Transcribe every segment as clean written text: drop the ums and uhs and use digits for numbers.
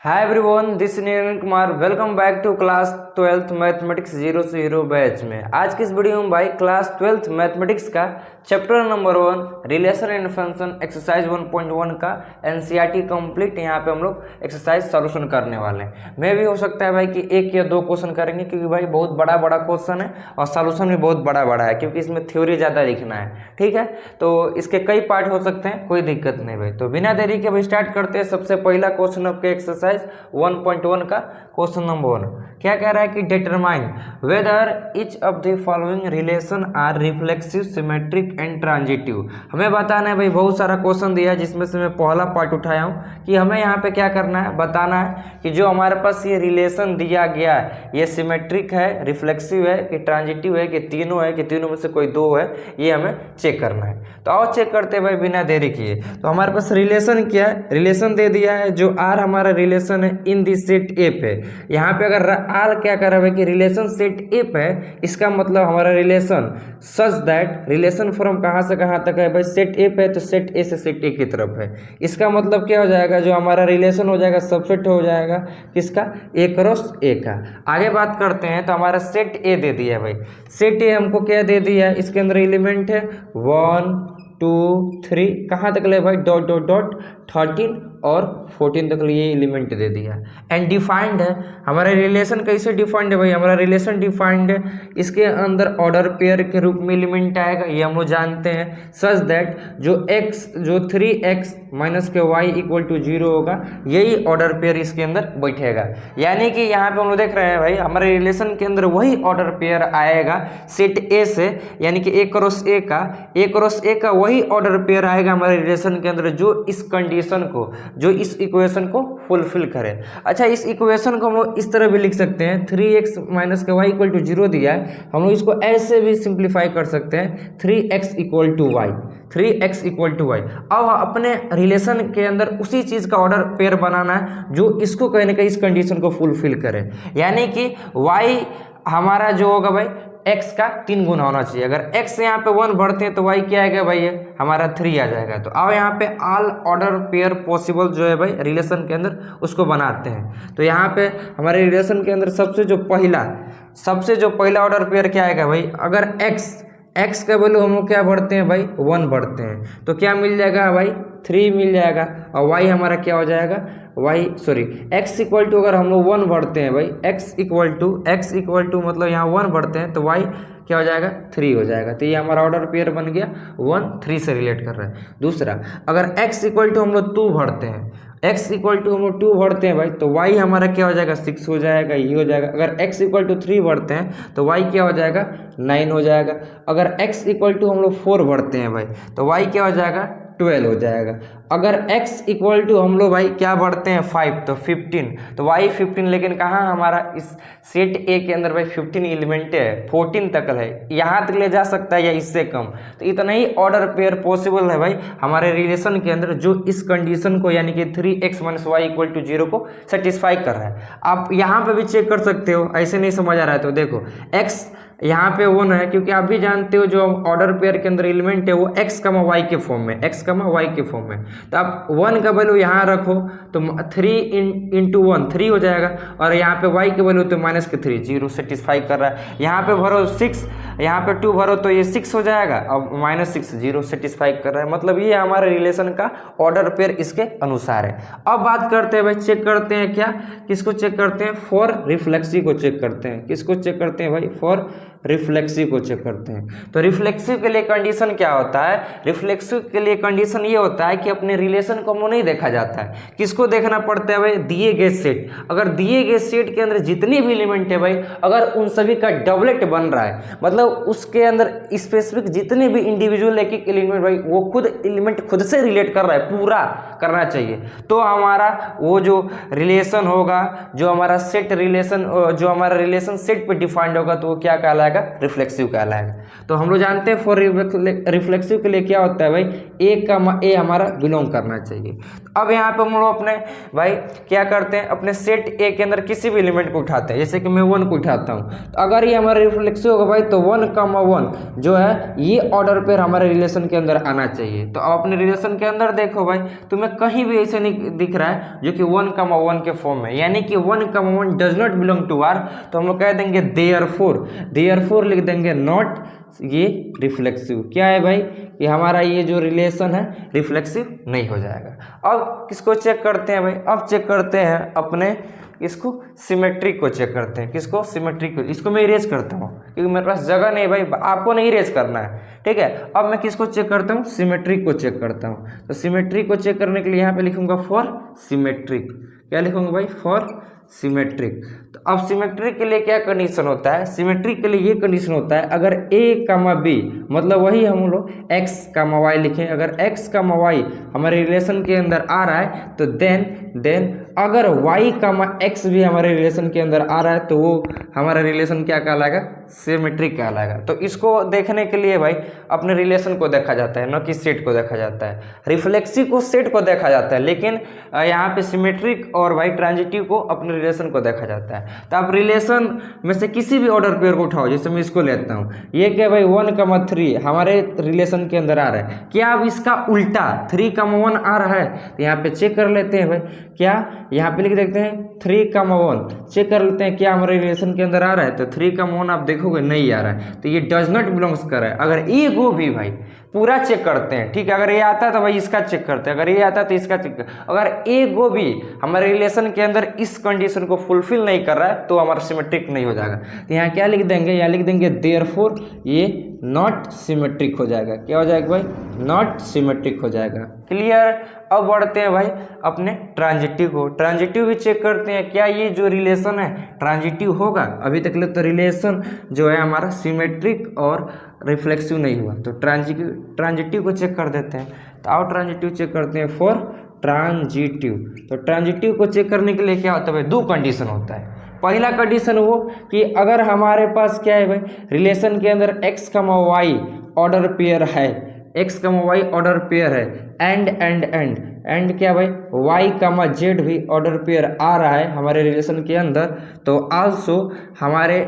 Hi everyone, this is Neeran Kumar. Welcome back to class 12th mathematics 0 से 0 batch में। आज की इस वीडियो में भाई क्लास 12th मैथमेटिक्स का chapter number 1 relation and function exercise 1.1 का एनसीईआरटी कंप्लीट यहाँ पे हम लोग एक्सरसाइज सॉल्यूशन करने वाले हैं। मे भी हो सकता है भाई कि एक या दो क्वेश्चन करेंगे, क्योंकि भाई बहुत बड़ा बड़ा क्वेश्चन है और सॉल्यूशन भी बहुत बड़ा बड़ा है, क्योंकि इसमें थ्योरी ज़्यादा लिखना है। ठीक है, तो इसके कई पार्ट हो सकते हैं, कोई दिक्कत नहीं भाई। तो बिना देरी के भाई स्टार्ट करते हैं। सबसे पहला क्वेश्चन आपके एक्सरसाइज 1.1 का क्वेश्चन नंबर 1 क्या कह रहा है कि determine whether each of the following relation are reflexive, symmetric and transitive. हमें बताना है भाई, बहुत सारा क्वेश्चन दिया है जिसमें से मैं पहला पार्ट उठाया हूँ कि हमें यहाँ पे क्या करना है, बताना है कि जो हमारे पास ये रिलेशन दिया गया है ये सिमेट्रिक है, रिफ्लेक्सिव है कि ट्रांजिटिव है कि तीनों है कि तीनों में से कोई दो है, ये हमें चेक करना है। तो आओ चेक करते हैं भाई बिना देरी किए। तो हमारे पास रिलेशन क्या है, रिलेशन दे दिया है जो आर हमारा रिलेशन है इन दी सेट ए पे। यहाँ पे अगर आर क्या कर रहा है कि रिलेशन सेट ए पे, इसका मतलब हमारा relation such that relation from कहाँ से कहाँ तक है भाई, सेट ए पे, तो सेट ए से सेट ए की तरफ है। इसका मतलब क्या हो जाएगा, जो हमारा रिलेशन हो जाएगा सबसेट हो जाएगा किसका, ए क्रॉस ए का। आगे बात करते हैं तो हमारा सेट ए दे दिया है भाई। सेट ए हमको क्या दे दिया है, इसके अंदर एलिमेंट है 1 2 3, कहाँ तक ले भाई, डॉट डॉट डॉट 13 और 14 तक ये एलिमेंट दे दिया। एंड डिफाइंड है हमारा रिलेशन, कैसे डिफाइंड है भाई, हमारा रिलेशन डिफाइंड है, इसके अंदर ऑर्डर पेयर के रूप में एलिमेंट आएगा, ये हम लोग जानते हैं। सच दैट जो x जो 3x माइनस के y इक्वल टू 0 होगा, यही ऑर्डर पेयर इसके अंदर बैठेगा। यानी कि यहाँ पे हम लोग देख रहे हैं भाई, हमारे रिलेशन के अंदर वही ऑर्डर पेयर आएगा सेट ए से, यानी कि ए क्रॉस ए का वही ऑर्डर पेयर आएगा हमारे रिलेशन के अंदर, जो इस कंडीशन को, जो इस इक्वेशन को फुलफिल करे। अच्छा, इस इक्वेशन को हम लोग इस तरह भी लिख सकते हैं, 3x माइनस के y इक्वल टू 0 दिया है, हम लोग इसको ऐसे भी सिंप्लीफाई कर सकते हैं, 3x equal to y, 3x equal to y. अब अपने रिलेशन के अंदर उसी चीज़ का ऑर्डर पेयर बनाना है जो इसको कहीं ना कहीं इस कंडीशन को फुलफिल करे। यानी कि y हमारा जो होगा भाई x का 3 गुना होना चाहिए। अगर x यहाँ पे 1 बढ़ते हैं तो y क्या आएगा भाई, ये हमारा 3 आ जाएगा। तो अब यहाँ पे ऑल ऑर्डर पेयर पॉसिबल जो है भाई रिलेशन के अंदर, उसको बनाते हैं। तो यहाँ पे हमारे रिलेशन के अंदर सबसे जो पहला ऑर्डर पेयर क्या आएगा भाई, अगर x का वैल्यू हम लोग क्या बढ़ते हैं भाई, 1 बढ़ते हैं, तो क्या मिल जाएगा भाई, 3 मिल जाएगा। और y हमारा क्या हो जाएगा, x इक्वल टू, अगर हम लोग 1 बढ़ते हैं भाई, x इक्वल टू मतलब यहाँ 1 बढ़ते हैं तो y क्या हो जाएगा, 3 हो जाएगा। तो ये हमारा ऑर्डर पेयर बन गया 1 3 से रिलेट कर रहा है। दूसरा, अगर x इक्वल टू हम लोग 2 भरते हैं, x इक्वल टू हम लोग 2 भरते हैं भाई, तो y हमारा क्या हो जाएगा, 6 हो जाएगा, ये हो जाएगा। अगर x इक्वल टू 3 भरते हैं तो y क्या हो जाएगा, 9 हो जाएगा। अगर x इक्वल टू हम लोग 4 भरते हैं भाई, तो y क्या हो जाएगा, 12 हो जाएगा। अगर x इक्वल टू हम लोग भाई क्या बढ़ते हैं 5, तो 15, तो y 15, लेकिन कहाँ हमारा इस सेट ए के अंदर भाई 15 एलिमेंट है, 14 तक है, यहाँ तक ले जा सकता है या इससे कम। तो इतना ही ऑर्डर पेयर पॉसिबल है भाई हमारे रिलेशन के अंदर, जो इस कंडीशन को यानी कि 3x minus Y equal to 0 को सेटिस्फाई कर रहा है। आप यहाँ पे भी चेक कर सकते हो, ऐसे नहीं समझ आ रहा है तो देखो, x यहाँ पे 1 है, क्योंकि आप भी जानते हो जो ऑर्डर पेयर के अंदर एलिमेंट है वो x, y के फॉर्म में, x, y के फॉर्म में। तो आप 1 का वैल्यू यहाँ रखो तो 3 इंटू 1 3 हो जाएगा, और यहाँ पे y के वैल्यू तो माइनस के 3 0 सेटिस्फाई कर रहा है। यहाँ पे भरो 6, यहाँ पे 2 भरो तो ये 6 हो जाएगा, और माइनस 6 0 सेटिस्फाई कर रहा है। मतलब ये हमारे रिलेशन का ऑर्डर पेयर इसके अनुसार है। अब बात करते हैं भाई, चेक करते हैं क्या, किसको चेक करते हैं, फॉर रिफ्लेक्सिव को चेक करते हैं। किसको चेक करते हैं भाई, फॉर रिफ्लेक्सिव को चेक करते हैं। तो रिफ्लेक्सिव के लिए कंडीशन क्या होता है, रिफ्लेक्सिव के लिए कंडीशन ये होता है कि अपने रिलेशन को नहीं देखा जाता है, किसको देखना पड़ता है भाई, दिए गए सेट। अगर दिए गए सेट के अंदर जितने भी एलिमेंट है भाई, अगर उन सभी का डबलेट बन रहा है, मतलब उसके अंदर स्पेसिफिक जितने भी इंडिविजुअल एक एक एलिमेंट भाई, वो खुद एलिमेंट खुद से रिलेट कर रहा है, पूरा करना चाहिए, तो हमारा वो जो रिलेशन होगा, जो हमारा रिलेशन सेट पे डिफाइंड होगा, तो वो क्या कहलाएगा, रिफ्लेक्सिव कहलाएगा। तो हम लोग जानते हैं फॉर रिफ्लेक्सिव के लिए क्या होता है भाई, ए हमारा बिलोंग करना चाहिए। अब यहाँ पे हम लोग अपने भाई क्या करते हैं, अपने सेट ए के अंदर किसी भी एलिमेंट को उठाते हैं, जैसे कि मैं 1 को उठाता हूँ, तो अगर ये हमारा रिफ्लेक्सिव होगा भाई, तो 1, जो है ये ऑर्डर पेयर हमारे रिलेशन के अंदर आना चाहिए। तो अब अपने रिलेशन के अंदर देखो भाई, तुम्हें कहीं भी ऐसे नहीं दिख रहा है जो कि 1,1 के फॉर्म में, यानी कि 1,1 does not belong to R, तो हम लोग कह देंगे देयरफॉर लिख देंगे नॉट ये रिफ्लेक्सिव। क्या है भाई कि हमारा ये जो रिलेशन है रिफ्लेक्सिव नहीं हो जाएगा। अब किसको चेक करते हैं भाई, अब चेक करते हैं अपने इसको सिमेट्रिक को चेक करते हैं। किसको? सिमेट्रिक को। इसको मैं इरेज करता हूँ क्योंकि मेरे पास जगह नहीं भाई, आपको नहीं इरेज करना है, ठीक है। अब मैं किसको चेक करता हूँ? सिमेट्रिक को चेक करता हूँ। तो सिमेट्रिक को चेक करने के लिए यहाँ पे लिखूंगा फॉर सिमेट्रिक। क्या लिखूंगा भाई? For symmetric. तो अब सिमेट्रिक के लिए क्या कंडीशन होता है? सिमेट्रिक के लिए ये कंडीशन होता है अगर a, b, मतलब वही हम लोग x, y लिखें, अगर x, y हमारे रिलेशन के अंदर आ रहा है तो देन अगर y, x भी हमारे रिलेशन के अंदर आ रहा है तो वो हमारा रिलेशन क्या कहलाएगा? सिमेट्रिक कहलाएगा। तो इसको देखने के लिए भाई अपने रिलेशन को देखा जाता है, न कि सेट को देखा जाता है। रिफ्लेक्सिव को सेट को देखा जाता है, लेकिन यहाँ पे सिमेट्रिक और भाई ट्रांजिटिव को अपने रिलेशन को देखा जाता है। तो आप रिलेशन में से किसी भी ऑर्डर पेयर को उठाओ, जैसे मैं इसको लेता हूँ, ये क्या भाई 1,3 हमारे रिलेशन के अंदर आ रहा है। क्या अब इसका उल्टा 3,1 आ रहा है? तो यहाँ पे चेक कर लेते हैं भाई, क्या यहाँ पे लिख देखते हैं 3,1 चेक कर लेते हैं क्या हमारे रिलेशन के अंदर आ रहा है। तो 3,1 आप देखोगे नहीं आ रहा है, तो ये डज नॉट बिलोंग्स कर रहा है। अगर ए गो भी भाई पूरा चेक करते हैं, ठीक है, अगर ये आता है तो भाई इसका चेक करते हैं, अगर ये आता है तो इसका चेक करते हैं। अगर ए गो भी हमारे रिलेशन के अंदर इस कंडीशन को फुलफिल नहीं कर रहा है तो हमारा सिमेट्रिक नहीं हो जाएगा। तो यहाँ क्या लिख देंगे? यहाँ लिख देंगे देयरफॉर ये नॉट सिमेट्रिक हो जाएगा। क्या हो जाएगा भाई? नॉट सिमेट्रिक हो जाएगा। क्लियर? अब बढ़ते हैं भाई अपने ट्रांजिटिव को। ट्रांजिटिव भी चेक करते हैं, क्या ये जो रिलेशन है ट्रांजिटिव होगा? अभी तक ले तो रिलेशन जो है हमारा सिमेट्रिक और रिफ्लेक्सिव नहीं हुआ, तो ट्रांजिटिव को चेक कर देते हैं। तो आओ ट्रांजिटिव चेक करते हैं फॉर ट्रांजिटिव। तो ट्रांजिटिव को चेक करने के लिए क्या होता है भाई? दो कंडीशन होता है। पहला कंडीशन वो कि अगर हमारे पास क्या है भाई रिलेशन के अंदर x, y ऑर्डर पेयर है, x, y ऑर्डर पेयर है, एंड क्या भाई y, z भी ऑर्डर पेयर आ रहा है हमारे रिलेशन के अंदर, तो आल्सो हमारे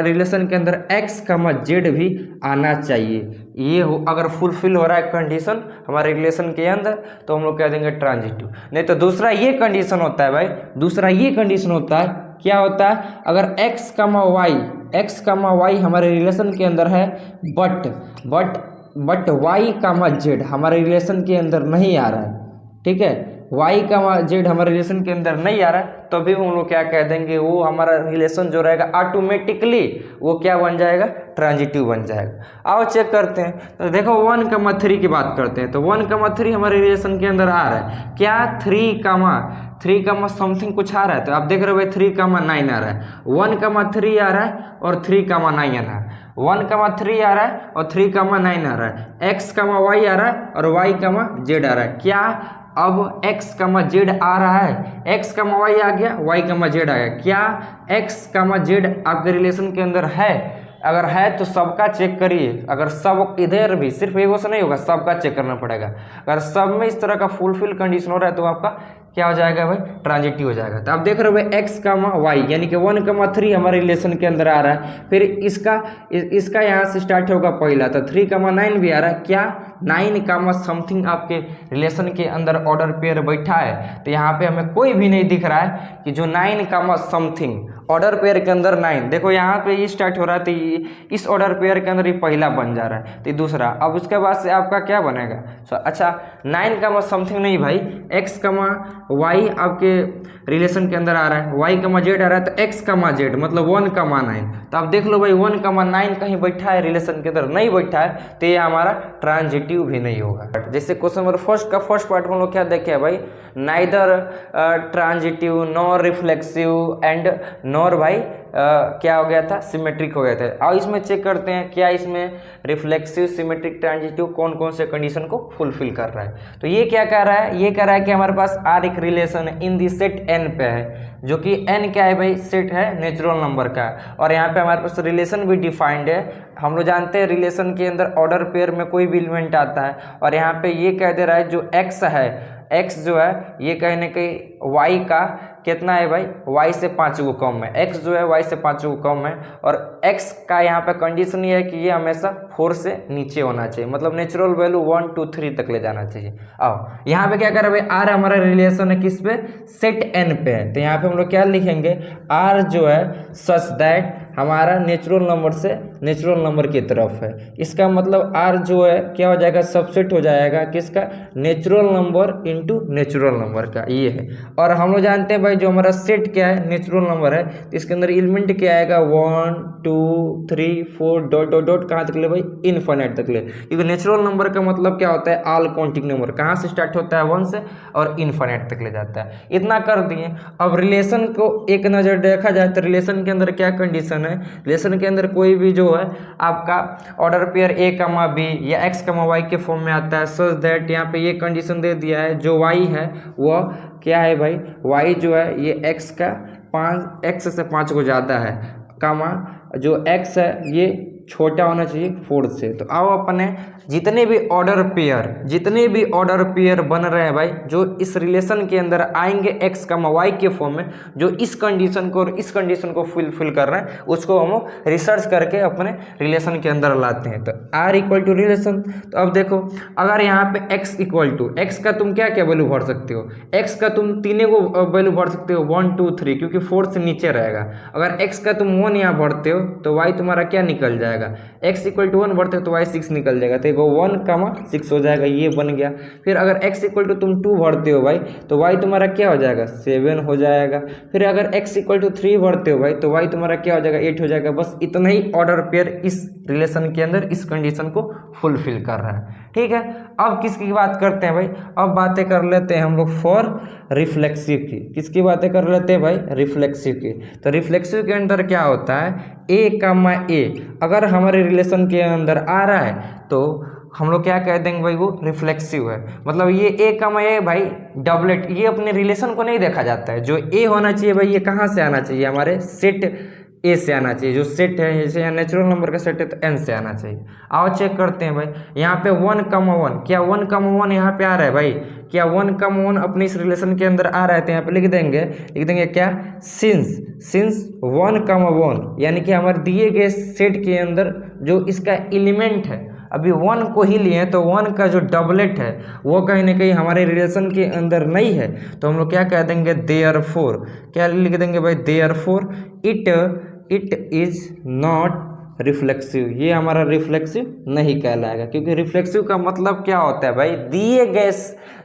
रिलेशन के अंदर x, z भी आना चाहिए। ये हो अगर फुलफिल हो रहा है कंडीशन हमारे रिलेशन के अंदर तो हम लोग कह देंगे ट्रांजिटिव। नहीं तो दूसरा ये कंडीशन होता है भाई, दूसरा ये कंडीशन होता है, क्या होता है? अगर x, y हमारे रिलेशन के अंदर है बट y, z हमारे रिलेशन के अंदर नहीं आ रहा है, ठीक है, y, z हमारे रिलेशन के अंदर नहीं आ रहा है, तो भी हम लोग क्या कह देंगे? वो हमारा रिलेशन जो रहेगा ऑटोमेटिकली वो क्या बन जाएगा? ट्रांजिटिव बन जाएगा। आओ चेक करते हैं। तो देखो 1,3 की बात करते हैं, तो 1,3 हमारे रिलेशन के अंदर आ रहा है। क्या 3, समथिंग कुछ आ रहा है? तो आप देख रहे हो भाई 3,9 आ रहा है, 1,3 आ रहा है और 3,9 आ रहा है, 1,3 आ रहा है और 3,9 आ रहा है, x, y आ रहा है और y, z आ रहा है। क्या अब x, z आ रहा है? x, y आ गया, y, z आ गया। क्या x, z आपके रिलेशन के अंदर है? अगर है तो सबका चेक करिए। अगर सब इधर भी सिर्फ एगो से नहीं होगा, सबका चेक करना पड़ेगा। अगर सब में इस तरह का फुलफिल कंडीशन हो रहा है तो आपका क्या हो जाएगा भाई? ट्रांजिटिव हो जाएगा। तो आप देख रहे हो भाई x, y यानी कि 1,3 हमारे रिलेशन के अंदर आ रहा है, फिर इसका यहाँ से स्टार्ट होगा पहला, तो 3,9 भी आ रहा है। क्या 9, समथिंग आपके रिलेशन के अंदर ऑर्डर पेयर बैठा है? तो यहाँ पे हमें कोई भी नहीं दिख रहा है कि जो 9, समथिंग ऑर्डर पेयर के अंदर 9, देखो यहाँ पे ये स्टार्ट हो रहा है, तो इस ऑर्डर पेयर के अंदर ये पहला बन जा रहा है, तो दूसरा। अब उसके बाद से आपका क्या बनेगा? अच्छा 9, समथिंग नहीं भाई, x, y आपके रिलेशन के अंदर आ रहा है, y, z आ रहा है, तो x, z मतलब 1,9। तो आप देख लो भाई 1,9 कहीं बैठा है रिलेशन के अंदर? नहीं बैठा है, तो ये हमारा ट्रांजिटिव भी नहीं होगा। जैसे क्वेश्चन नंबर फर्स्ट का फर्स्ट पार्ट हम लोग क्या देखे भाई? Neither transitive nor reflexive and nor भाई क्या हो गया था? सिमेट्रिक हो गया था। और इसमें चेक करते हैं क्या इसमें रिफ्लेक्सिव, सिमेट्रिक, ट्रांजिटिव कौन कौन से कंडीशन को फुलफिल कर रहा है। तो ये क्या कह रहा है? ये कह रहा है कि हमारे पास R एक relation in the set n पे है, जो कि n क्या है भाई? सेट है नेचुरल नंबर का, और यहाँ पे हमारे पास रिलेशन भी डिफाइंड है। हम लोग जानते हैं रिलेशन के अंदर ऑर्डर पेयर में कोई भी एलिमेंट आता है, और यहाँ पे ये कह दे रहा है जो x है, x जो है ये कहीं ना कहीं y का कितना है भाई? y से 5 गो कम है। x जो है y से 5 गो कम है, और x का यहाँ पे कंडीशन ये है कि ये हमेशा 4 से नीचे होना चाहिए, मतलब नेचुरल वैल्यू 1 2 3 तक ले जाना चाहिए। आओ यहाँ पे क्या कर रहे हैं भाई, आर हमारा रिलेशन है किस पे, सेट एन पे है, तो यहाँ पे हम लोग क्या लिखेंगे, आर जो है सच दैट हमारा नेचुरल नंबर से नेचुरल नंबर की तरफ है। इसका मतलब आर जो है क्या हो जाएगा, सबसेट हो जाएगा किसका, natural number into natural number का, ये है। और हम लोग जानते हैं भाई जो हमारा सेट क्या है, नेचुरल नंबर है, तो इसके अंदर एलिमेंट क्या आएगा, 1 2 3 4 डॉट डॉट डॉट कहाँ तक ले भाई, इनफाइनाइट तक ले, क्योंकि नेचुरल नंबर का मतलब क्या होता है, ऑल काउंटिंग नंबर, कहाँ से स्टार्ट होता है 1 से और इनफाइनाइट तक ले जाता है। इतना कर दिए। अब रिलेशन को एक नज़र देखा जाए तो रिलेशन के अंदर क्या कंडीशन है, रिलेशन के अंदर कोई भी जो है आपका ऑर्डर पेयर ए कमा बी या एक्स कमा वाई के फॉर्म में आता है, सच दैट यहाँ पे ये कंडीशन दे दिया है, जो वाई है वह क्या है भाई, वाई जो है ये एक्स का 5 से 5 को ज़्यादा है, कामा जो एक्स है ये छोटा होना चाहिए 4 से। तो आओ अपने जितने भी ऑर्डर पेयर बन रहे हैं भाई, जो इस रिलेशन के अंदर आएंगे एक्स कमा वाई के फॉर्म में, जो इस कंडीशन को और इस कंडीशन को फुलफिल कर रहे हैं, उसको हम रिसर्च करके अपने रिलेशन के अंदर लाते हैं। तो आर इक्वल टू रिलेशन, तो अब देखो अगर यहाँ पे एक्स इक्वल टू, एक्स का तुम क्या क्या वैल्यू भर सकते हो, एक्स का तुम तीनों को वैल्यू भर सकते हो 1 2 3, क्योंकि 4 से नीचे रहेगा। अगर एक्स का तुम 1 यहाँ भरते हो तो वाई तुम्हारा क्या निकल जाएगा, एक्स इक्वल टू 1 भरते हो तो वाई 6 निकल जाएगा, तो 1 कमा 6 हो जाएगा, ये बन गया। फिर अगर x इक्वल टू तुम 2 भरते हो भाई तो y तुम्हारा क्या हो जाएगा, 7 हो जाएगा। फिर अगर x इक्वल टू 3 भरते हो भाई तो y तुम्हारा क्या हो जाएगा, 8 हो जाएगा। बस इतना ही ऑर्डर पेयर इस रिलेशन के अंदर इस कंडीशन को फुलफिल कर रहा है, ठीक है। अब किसकी बात करते हैं भाई, अब बातें कर लेते हैं हम लोग फॉर रिफ्लेक्सिव की। किसकी बातें कर लेते हैं भाई, रिफ्लेक्सिव की। तो रिफ्लेक्सिव के अंदर क्या होता है, ए कमा ए अगर हमारे रिलेशन के अंदर आ रहा है तो हम लोग क्या कह देंगे भाई, वो रिफ्लेक्सिव है। मतलब ये ए कमा ए भाई डबलेट, ये अपने रिलेशन को नहीं देखा जाता है। जो ए होना चाहिए भाई ये कहाँ से आना चाहिए, हमारे सेट ए से आना चाहिए। जो सेट है जैसे यहाँ नेचुरल नंबर का सेट है तो एन से आना चाहिए। आओ चेक करते हैं भाई, यहाँ पे 1 कमा 1, क्या 1 कमा 1 यहाँ पे आ रहा है भाई, क्या 1 कमा 1 अपने इस रिलेशन के अंदर आ रहा है, तो यहाँ पे लिख देंगे क्या, सिंस 1 कमा 1, यानी कि हमारे दिए गए सेट के अंदर जो इसका एलिमेंट है, अभी 1 को ही लिए तो 1 का जो डबलेट है वो कहीं ना कहीं हमारे रिलेशन के अंदर नहीं है, तो हम लोग क्या कह देंगे, देयरफॉर, क्या लिख देंगे भाई, therefore it is not reflexive, ये हमारा रिफ्लेक्सिव नहीं कहलाएगा। क्योंकि रिफ्लेक्सिव का मतलब क्या होता है भाई, दिए गए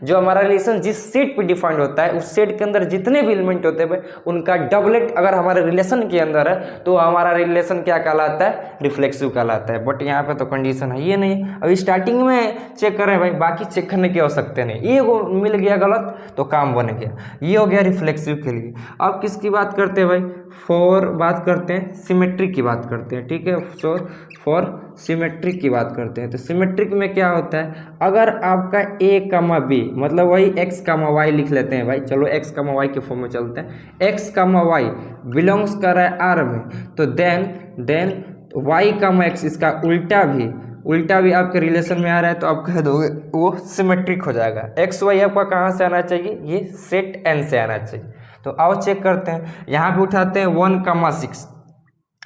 जो हमारा रिलेशन जिस सेट पे डिफाइंड होता है उस सेट के अंदर जितने भी एलिमेंट होते हैं भाई उनका डबलेट अगर हमारे रिलेशन के अंदर है तो हमारा रिलेशन क्या कहलाता है, रिफ्लेक्सिव कहलाता है। बट यहाँ पे तो कंडीशन है ये नहीं। अभी स्टार्टिंग में चेक करें भाई, बाकी चेक करने की आवश्यकता नहीं, ये मिल गया गलत तो काम बन गया। ये हो गया रिफ्लेक्सिव के लिए। अब किसकी बात करते हैं भाई, फॉर बात करते हैं, सिमेट्रिक की बात करते हैं, ठीक है। फॉर सिमेट्रिक की बात करते हैं। तो सिमेट्रिक में क्या होता है, अगर आपका ए कमा बी, मतलब वही एक्स कमा वाई लिख लेते हैं भाई, चलो एक्स कमा वाई के फॉर्म में चलते हैं, एक्स कमा वाई बिलोंग्स कर रहा है आर में, तो देन वाई कमा एक्स, इसका उल्टा भी आपके रिलेशन में आ रहा है तो आप कह दोगे वो सिमेट्रिक हो जाएगा। एक्स वाई आपका कहाँ से आना चाहिए, ये सेट एन से आना चाहिए। तो आओ चेक करते हैं, यहाँ पे उठाते हैं 1,6,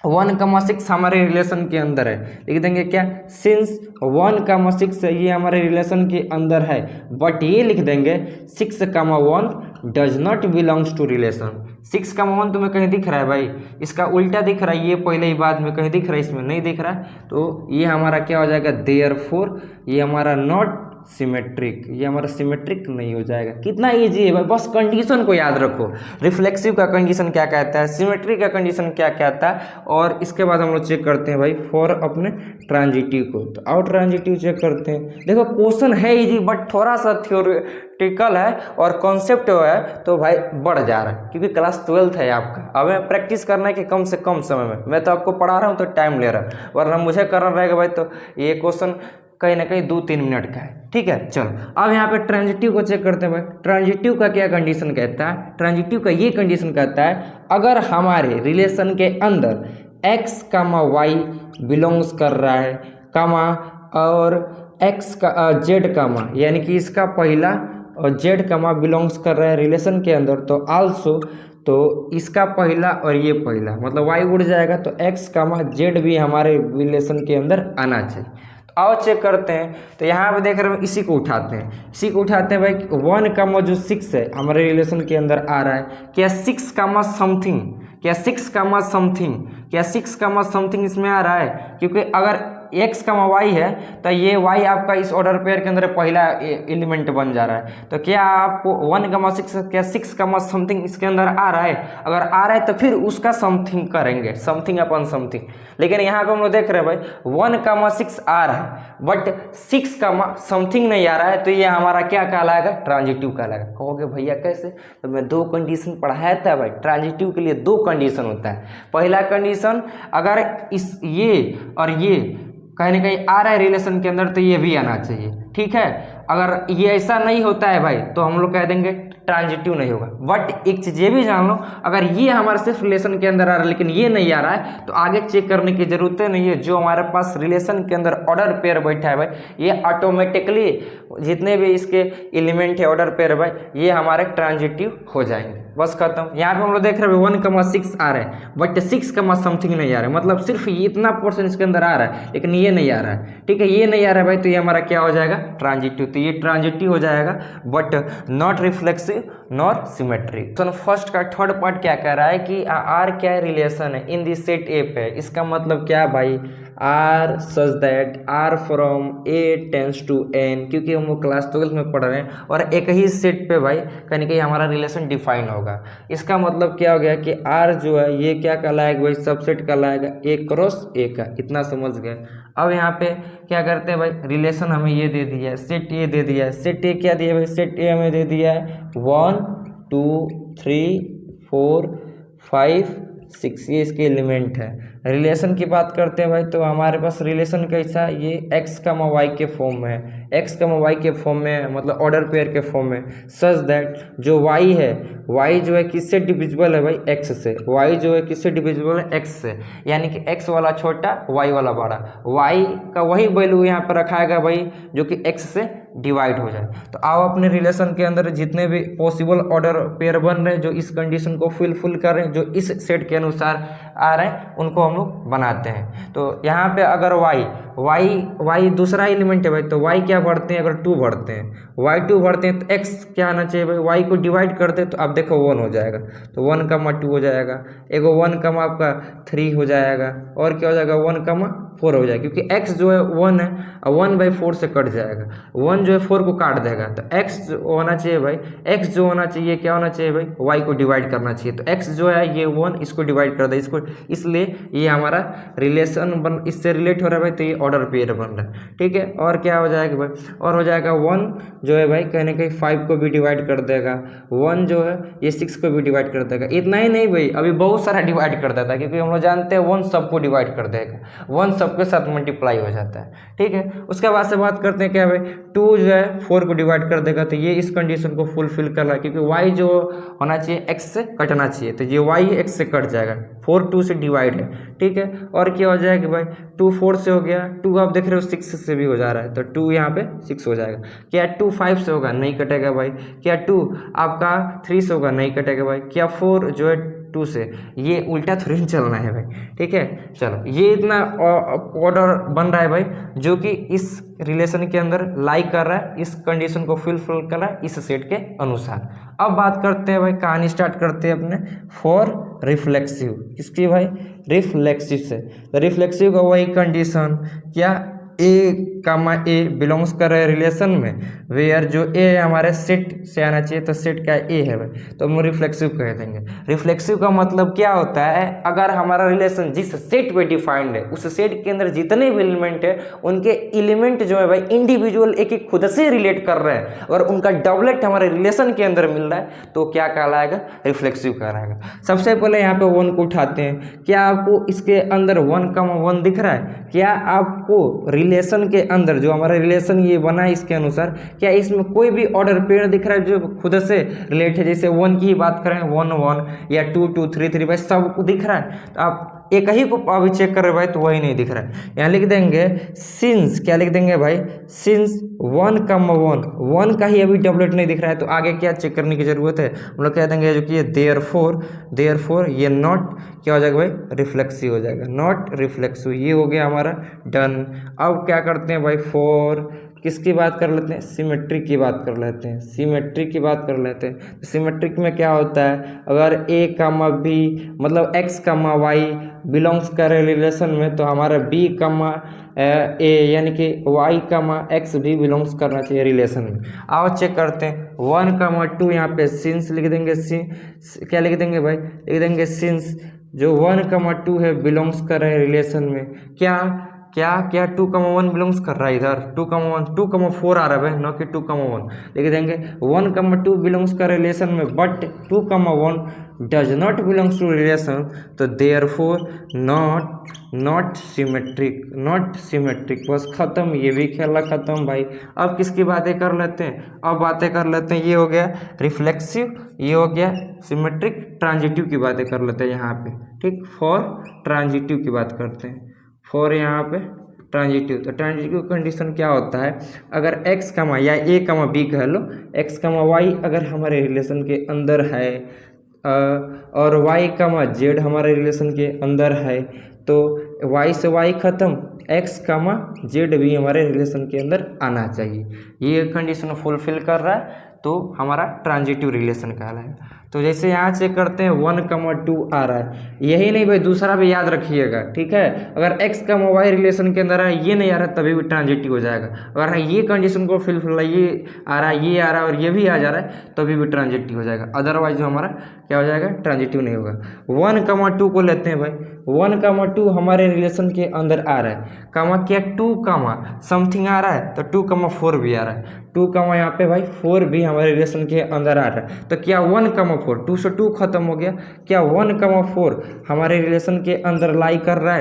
1,6 हमारे रिलेशन के अंदर है, लिख देंगे क्या, सिंस 1,6 ये हमारे रिलेशन के अंदर है, बट ये लिख देंगे 6,1 does not belongs to relation. 6,1 तुम्हें कहीं दिख रहा है भाई, इसका उल्टा दिख रहा है, ये पहले ही बाद में कहीं दिख रहा है, इसमें नहीं दिख रहा है, तो ये हमारा क्या हो जाएगा, देयरफॉर ये हमारा नॉट सिमेट्रिक, ये हमारा सिमेट्रिक नहीं हो जाएगा। कितना इजी है भाई, बस कंडीशन को याद रखो, रिफ्लेक्सिव का कंडीशन क्या कहता है, सिमेट्रिक का कंडीशन क्या कहता है, और इसके बाद हम लोग चेक करते हैं भाई फॉर अपने ट्रांजिटिव को। तो आउट ट्रांजिटिव चेक करते हैं। देखो क्वेश्चन है इजी बट थोड़ा सा थ्योरेटिकल है और कॉन्सेप्ट है तो भाई बढ़ जा रहा है, क्योंकि क्लास 12th है आपका। अब हमें प्रैक्टिस करना है कि कम से कम समय में, मैं तो आपको पढ़ा रहा हूँ तो टाइम ले रहा है, वरना मुझे करना रहेगा भाई तो ये क्वेश्चन कहीं ना कहीं 2-3 मिनट का है, ठीक है। चलो अब यहाँ पे ट्रांजिटिव को चेक करते हैं भाई। ट्रांजिटिव का क्या कंडीशन कहता है, ट्रांजिटिव का ये कंडीशन कहता है अगर हमारे रिलेशन के अंदर x कामा y बिलोंग्स कर रहा है कामा और x का z कामा, यानी कि इसका पहला और z कामा बिलोंग्स कर रहा है रिलेशन के अंदर, तो आल्सो तो इसका पहला और ये पहला मतलब y उड़ जाएगा, तो x, z भी हमारे रिलेशन के अंदर आना चाहिए। तो आओ चेक करते हैं। तो यहाँ पे देख रहे हो, इसी को उठाते हैं, इसी को उठाते हैं भाई। 1, जो 6 है हमारे रिलेशन के अंदर आ रहा है, क्या 6, समथिंग, क्या 6, समथिंग, क्या 6, समथिंग इसमें आ रहा है, क्योंकि अगर x, y है तो ये y आपका इस ऑर्डर पेयर के अंदर पहला एलिमेंट बन जा रहा है। तो क्या आपको 1, 6, क्या 6, समथिंग इसके अंदर आ रहा है? अगर आ रहा है तो फिर उसका समथिंग करेंगे, समथिंग अपन समथिंग। लेकिन यहाँ पे हम लोग देख रहे हैं भाई 1, 6 आ रहा है, बट 6, समथिंग नहीं आ रहा है, तो ये हमारा क्या कहलाएगा? ट्रांजिटिव कहलाएगा। कहोगे भैया कैसे? तो मैं 2 कंडीशन पढ़ाया था भाई। ट्रांजिटिव के लिए 2 कंडीशन होता है। पहला कंडीशन, अगर इस ये और ये कहीं ना कहीं आ रहा है रिलेशन के अंदर, तो ये भी आना चाहिए, ठीक है। अगर ये ऐसा नहीं होता है भाई, तो हम लोग कह देंगे ट्रांजिटिव नहीं होगा। बट एक चीज़ ये भी जान लो, अगर ये हमारे सिर्फ रिलेशन के अंदर आ रहा है लेकिन ये नहीं आ रहा है, तो आगे चेक करने की जरूरत नहीं है। जो हमारे पास रिलेशन के अंदर ऑर्डर पेयर बैठा है भाई, ये ऑटोमेटिकली जितने भी इसके एलिमेंट है ऑर्डर पेयर भाई, ये हमारे ट्रांजिटिव हो जाएंगे। बस खत्म। यहाँ पे हम लोग देख रहे हैं 1, 6 आ रहा है, बट 6, समथिंग नहीं आ रहा है, मतलब सिर्फ ये इतना पोर्शन इसके अंदर आ रहा है लेकिन ये नहीं आ रहा है, ठीक है। ये नहीं आ रहा है भाई, तो ये हमारा क्या हो जाएगा? ट्रांजिटिव। तो ये ट्रांजिटिव हो जाएगा, but not reflexive nor symmetric. तो फर्स्ट का थर्ड पार्ट क्या कह रहा है कि आर क्या रिलेशन है इन दिस सेट ए पे। इसका मतलब क्या भाई? R such that R from A tends to N, क्योंकि हम लोग क्लास 12 में पढ़ रहे हैं और एक ही सेट पे भाई कहीं ना कहीं हमारा रिलेशन डिफाइन होगा। इसका मतलब क्या हो गया कि आर जो है ये क्या कहलाएगा भाई? सबसेट कहलाएगा ए क्रॉस ए का। इतना समझ गए। अब यहाँ पे क्या करते हैं भाई? रिलेशन हमें ये दे दिया है, सेट ए दे दिया है। सेट ए क्या दिया भाई? सेट ए हमें दे दिया है 1, 2, 3, 4, 5, 6, ये इसके एलिमेंट है। रिलेशन की बात करते हैं भाई, तो हमारे पास रिलेशन कैसा है? ये x, y के फॉर्म में है, x, y के फॉर्म में है, मतलब ऑर्डर पेयर के फॉर्म में। सच दैट जो y है, y जो है किससे डिविजिबल है भाई? x से। y जो है किससे डिविजिबल है? x से। यानी कि x वाला छोटा, y वाला बड़ा। y का वही वैल्यू यहाँ पर रखाएगा भाई जो कि x से डिवाइड हो जाए। तो आओ अपने रिलेशन के अंदर जितने भी पॉसिबल ऑर्डर पेयर बन रहे हैं जो इस कंडीशन को फुलफिल कर रहे हैं, जो इस सेट के अनुसार आ रहे हैं, उनको हम लोग बनाते हैं। तो यहाँ पे अगर y दूसरा एलिमेंट है भाई, तो y क्या बढ़ते हैं? अगर 2 बढ़ते हैं, y 2 बढ़ते हैं, तो x क्या आना चाहिए भाई? y को डिवाइड करते हैं तो आप देखो 1 हो जाएगा, तो 1, 2 हो जाएगा। एगो 1, आपका 3 हो जाएगा, और क्या हो जाएगा? 1, 4 हो जाएगा, क्योंकि x जो है 1 है और 1/4 से कट जाएगा। 1 जो है 4 को काट देगा, तो x जो होना चाहिए भाई, x जो होना चाहिए क्या होना चाहिए भाई? y को डिवाइड करना चाहिए। तो x जो है ये 1, इसको डिवाइड कर दे इसको, इसलिए ये हमारा रिलेशन इससे रिलेट हो रहा है भाई, तो ये ऑर्डर पेयर बन रहा है, ठीक है। और क्या हो जाएगा भाई? और हो जाएगा 1 जो है भाई कहीं ना कहीं 5 को भी डिवाइड कर देगा, 1 जो है ये 6 को भी डिवाइड कर देगा। इतना ही नहीं भाई, अभी बहुत सारा डिवाइड कर देता है, क्योंकि हम लोग जानते हैं 1 सबको डिवाइड कर देगा, 1 सबके साथ मल्टीप्लाई हो जाता है, ठीक है। उसके बाद से बात करते हैं क्या भाई? 2 जो है 4 को डिवाइड कर देगा, तो ये इस कंडीशन को फुलफिल कर रहा है, क्योंकि y जो होना चाहिए x से कटना चाहिए, तो ये y x से कट जाएगा। 4 2 से डिवाइड है, ठीक है। और क्या हो जाएगा भाई? 2 4 से हो गया, 2 आप देख रहे हो 6 से भी हो जा रहा है, तो 2 यहाँ पे 6 हो जाएगा। क्या 2 5 से होगा? नहीं कटेगा भाई। क्या 2 आपका 3 से होगा? नहीं कटेगा भाई। क्या 4 जो है 2 से? ये उल्टा थोड़ी चलना है भाई, ठीक है। चलो, ये इतना ऑर्डर बन रहा है भाई जो कि इस रिलेशन के अंदर लाइक कर रहा है, इस कंडीशन को फुलफिल कर रहा है इस सेट के अनुसार। अब बात करते हैं भाई, कहानी स्टार्ट करते हैं अपने फॉर रिफ्लेक्सिव। किसकी भाई? रिफ्लेक्सिव से। तो रिफ्लेक्सिव का वही कंडीशन, क्या A, बिलोंग्स कर रहे रिलेशन में, वेयर जो A हमारे सेट से आना चाहिए, तो सेट क्या A है भाई, तो हम रिफ्लेक्सिव कह देंगे। रिफ्लेक्सिव का मतलब क्या होता है? अगर हमारा रिलेशन जिस सेट पे डिफाइंड है, उस सेट के अंदर जितने भी एलिमेंट है, उनके एलिमेंट जो है भाई इंडिविजुअल एक एक खुद से रिलेट कर रहे हैं, अगर उनका डबलेट हमारे रिलेशन के अंदर मिल रहा है, तो क्या कहलाएगा? रिफ्लेक्सिव कहलाएगा। सबसे पहले यहाँ पे 1 को उठाते हैं। क्या आपको इसके अंदर 1, 1 दिख रहा है? क्या आपको रिलेशन के अंदर जो हमारा रिलेशन ये बना है इसके अनुसार, क्या इसमें कोई भी ऑर्डर पेयर दिख रहा है जो खुद से रिलेट है? जैसे 1 की ही बात करें, 1 1 या 2 2 3 3 भाई सब दिख रहा है। तो आप एक ही को अभी चेक कर रहे भाई तो वही नहीं दिख रहा है। यहाँ लिख देंगे सिंस, क्या लिख देंगे भाई, सिंस 1,1, 1 का ही अभी डबलेट नहीं दिख रहा है तो आगे क्या चेक करने की जरूरत है, हम लोग कह देंगे जो कि ये देयरफॉर ये नॉट क्या हो जाएगा भाई, रिफ्लेक्सिव हो जाएगा, नॉट रिफ्लेक्सिव। ये हो गया हमारा डन। अब क्या करते हैं भाई, फॉर किसकी बात कर लेते हैं, सिमेट्रिक की बात कर लेते हैं, सिमेट्रिक की बात कर लेते हैं। तो सिमेट्रिक में क्या होता है, अगर a कामा b मतलब x कामा y बिलोंग्स करे रिलेशन में तो हमारा b कामा a यानी कि y कामा x भी बिलोंग्स करना चाहिए रिलेशन में। आओ चेक करते हैं 1,2 यहाँ पे सिंस लिख देंगे, क्या लिख देंगे भाई, लिख देंगे सिंस जो 1,2 है बिलोंग्स कर रहे हैं रिलेशन में, क्या 2,1 बिलोंग्स कर रहा है इधर, 2,1 2,4 आ रहा है भाई, न कि 2,1। लिख देंगे 1,2 बिलोंग्स कर रिलेशन में but 2,1 does not belongs to relation, तो देयरफॉर नॉट सिमेट्रिक। बस खत्म, ये भी खेला खत्म भाई। अब किसकी बातें कर लेते हैं, अब बातें कर लेते हैं, ये हो गया रिफ्लेक्सिव, ये हो गया सिमेट्रिक, ट्रांजिटिव की बातें कर लेते हैं यहाँ पे, ठीक। फॉर ट्रांजिटिव की बात करते हैं, फॉर यहाँ पे ट्रांजिटिव। तो ट्रांजिटिव कंडीशन क्या होता है, अगर x कामा या a कामा b कह लो, x कामा y अगर हमारे रिलेशन के अंदर है और y कामा z हमारे रिलेशन के अंदर है तो y से y खत्म, x कामा z भी हमारे रिलेशन के अंदर आना चाहिए। ये कंडीशन फुलफिल कर रहा है तो हमारा ट्रांजिटिव रिलेशन कहलाएगा। तो जैसे यहाँ चेक करते हैं 1,2 आ रहा है, यही नहीं भाई दूसरा भी याद रखिएगा, ठीक है। अगर x का y रिलेशन के अंदर है, ये नहीं आ रहा तभी भी ट्रांजिटिव हो जाएगा। अगर ये कंडीशन को फिलफिल ये आ रहा है, ये आ रहा है और ये भी आ जा रहा है तभी भी ट्रांजिटिव हो जाएगा, अदरवाइज जो हमारा क्या हो जाएगा, ट्रांजिटिव नहीं होगा। 1,2 को लेते हैं भाई, 1,2 हमारे रिलेशन के अंदर आ रहा है, कामा क्या 2 कामा समथिंग आ रहा है तो 2,4 भी आ रहा है, 2 कामा यहाँ पे भाई 4 भी हमारे रिलेशन के अंदर आ रहा है। तो क्या 1,4 2 से 2 खत्म हो गया, क्या 1,4 हमारे रिलेशन के अंदर लाई कर रहा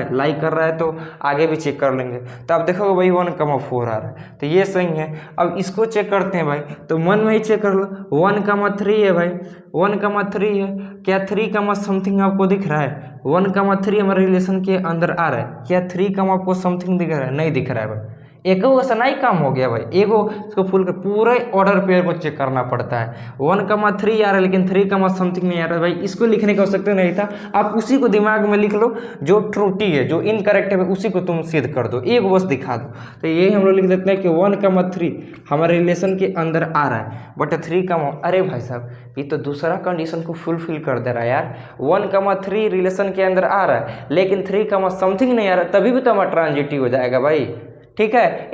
है तो आगे भी चेक कर लेंगे। तो आप देखोगे भाई 1,4 आ रहा है तो ये सही है। अब इसको चेक करते हैं भाई, तो मन में ही चेक कर लो, 1,3 है भाई, 1,3 है, क्या 3, समथिंग आपको दिख रहा है, 1,3 हमारे रिलेशन के अंदर आ रहा है, क्या 3, आपको समथिंग दिख रहा है, नहीं दिख रहा है भाई। एक ऐसा ही काम हो गया भाई, एगो इसको फुल कर पूरे ऑर्डर पेयर को चेक करना पड़ता है। 1,3 आ रहा है लेकिन 3, समथिंग नहीं आ रहा है भाई, इसको लिखने की आवश्यकता नहीं था, आप उसी को दिमाग में लिख लो, जो त्रुटि है जो इनकरेक्ट है उसी को तुम सिद्ध कर दो, एक बस दिखा दो। तो यही हम लोग लिख देते हैं कि 1,3 हमारे रिलेशन के अंदर आ रहा है बट 3, अरे भाई साहब ये तो दूसरा कंडीशन को फुलफिल कर दे रहा है यार, 1,3 रिलेशन के अंदर आ रहा है लेकिन 3, समथिंग नहीं आ रहा, तभी भी तो हमारा ट्रांजिटिव हो जाएगा भाई, ठीक है।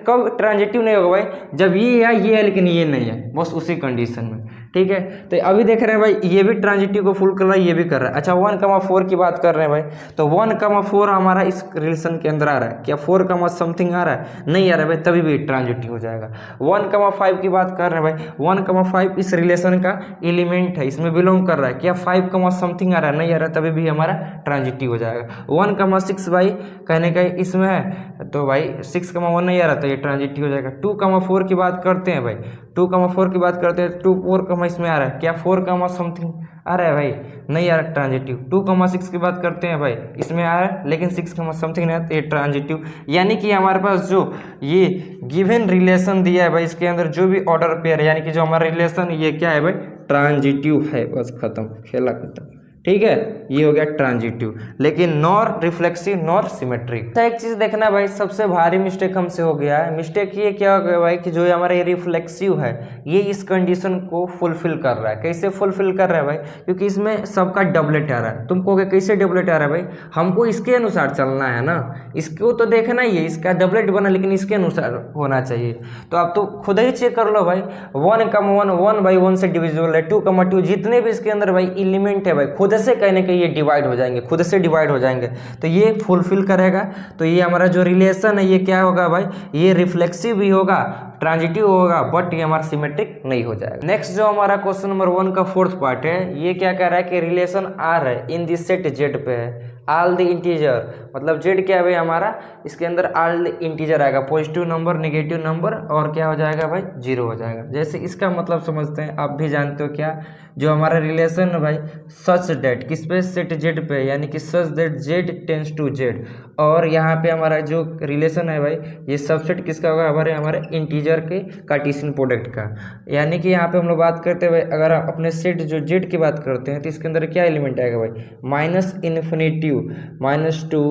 कब ट्रांजिटिव नहीं होगा भाई, जब ये है लेकिन ये नहीं है, बस उसी कंडीशन में, ठीक है। तो अभी देख रहे हैं भाई ये भी ट्रांजिटिव को फुल कर रहा है, ये भी कर रहा है। अच्छा 1,4 की बात कर रहे हैं भाई, तो 1,4 हमारा इस रिलेशन के अंदर आ रहा है, क्या 4, समथिंग आ रहा है, नहीं आ रहा है भाई, तभी भी ट्रांजिटिव हो जाएगा। 1,5 की बात कर रहे हैं भाई, 1,5 इस रिलेशन का एलिमेंट है, इसमें बिलोंग कर रहा है, क्या 5, समथिंग आ रहा है, नहीं आ रहा है, तभी भी हमारा ट्रांजिटिव हो जाएगा। 1,6 भाई कहने का इसमें है तो भाई 6,1 नहीं आ रहा तो ये ट्रांजिटिव हो जाएगा। 2,4 की बात करते हैं भाई, 2,4 की बात करते हैं, 2,4, इसमें आ रहा है, क्या 4, समथिंग आ रहा है भाई, नहीं आ रहा ट्रांजिटिव। 2,6 की बात करते हैं भाई, इसमें आ रहा है लेकिन 6, समथिंग नहीं आ रहा तो ये ट्रांजिटिव। यानी कि हमारे पास जो ये गिवन रिलेशन दिया है भाई, इसके अंदर जो भी ऑर्डर पेयर है यानी कि जो हमारा रिलेशन ये क्या है भाई, ट्रांजिटिव है, बस खत्म, खेला खत्म, ठीक है। ये हो गया ट्रांजिटिव, लेकिन नॉर रिफ्लेक्सिव नॉर सिमेट्रिक। तो एक चीज देखना भाई, सबसे भारी मिस्टेक हमसे हो गया है, मिस्टेक ये क्या हो गया भाई कि जो हमारा ये रिफ्लेक्सिव है ये इस कंडीशन को फुलफिल कर रहा है। कैसे फुलफिल कर रहा है भाई, क्योंकि इसमें सबका डबलेट आ रहा है। तुम कहोगे कैसे डबलेट आ रहा है भाई, हमको इसके अनुसार चलना है ना, इसको तो देखना ही है, इसका डबलेट बना लेकिन इसके अनुसार होना चाहिए। तो आप तो खुद ही चेक कर लो भाई, 1,1 1/1 से डिविजिबल है, 2,2 जितने भी इसके अंदर भाई एलिमेंट है भाई खुद से कहने के ये डिवाइड हो जाएंगे, खुद से डिवाइड हो जाएंगे, तो ये फुलफिल करेगा। तो ये हमारा जो रिलेशन है ये क्या होगा भाई, ये रिफ्लेक्सिव भी होगा, ट्रांजिटिव होगा, बट ये हमारा सिमेट्रिक नहीं हो जाएगा। नेक्स्ट जो हमारा क्वेश्चन नंबर 1 का 4th पार्ट है, ये क्या कह रहा है कि रिलेशन आर है इन दिस सेट जेड पे है, ऑल द इंटीजर, मतलब जेड क्या है भाई हमारा, इसके अंदर ऑल इंटीजर आएगा, पॉजिटिव नंबर, नेगेटिव नंबर और क्या हो जाएगा भाई, जीरो हो जाएगा। जैसे इसका मतलब समझते हैं, आप भी जानते हो क्या, जो हमारा रिलेशन है भाई सच डेट किस पे, सेट जेड पे, यानी कि such that Z tends to Z. और यहाँ पे हमारा जो रिलेशन है भाई, ये सबसेट किसका होगा, हमारे इंटीजर के कार्टेशियन प्रोडक्ट का। यानी कि यहाँ पे हम लोग बात करते हैं भाई, अगर आप अपने सेट जो जेड की बात करते हैं तो इसके अंदर क्या एलिमेंट आएगा भाई, माइनस इन्फिनिटिव, -2,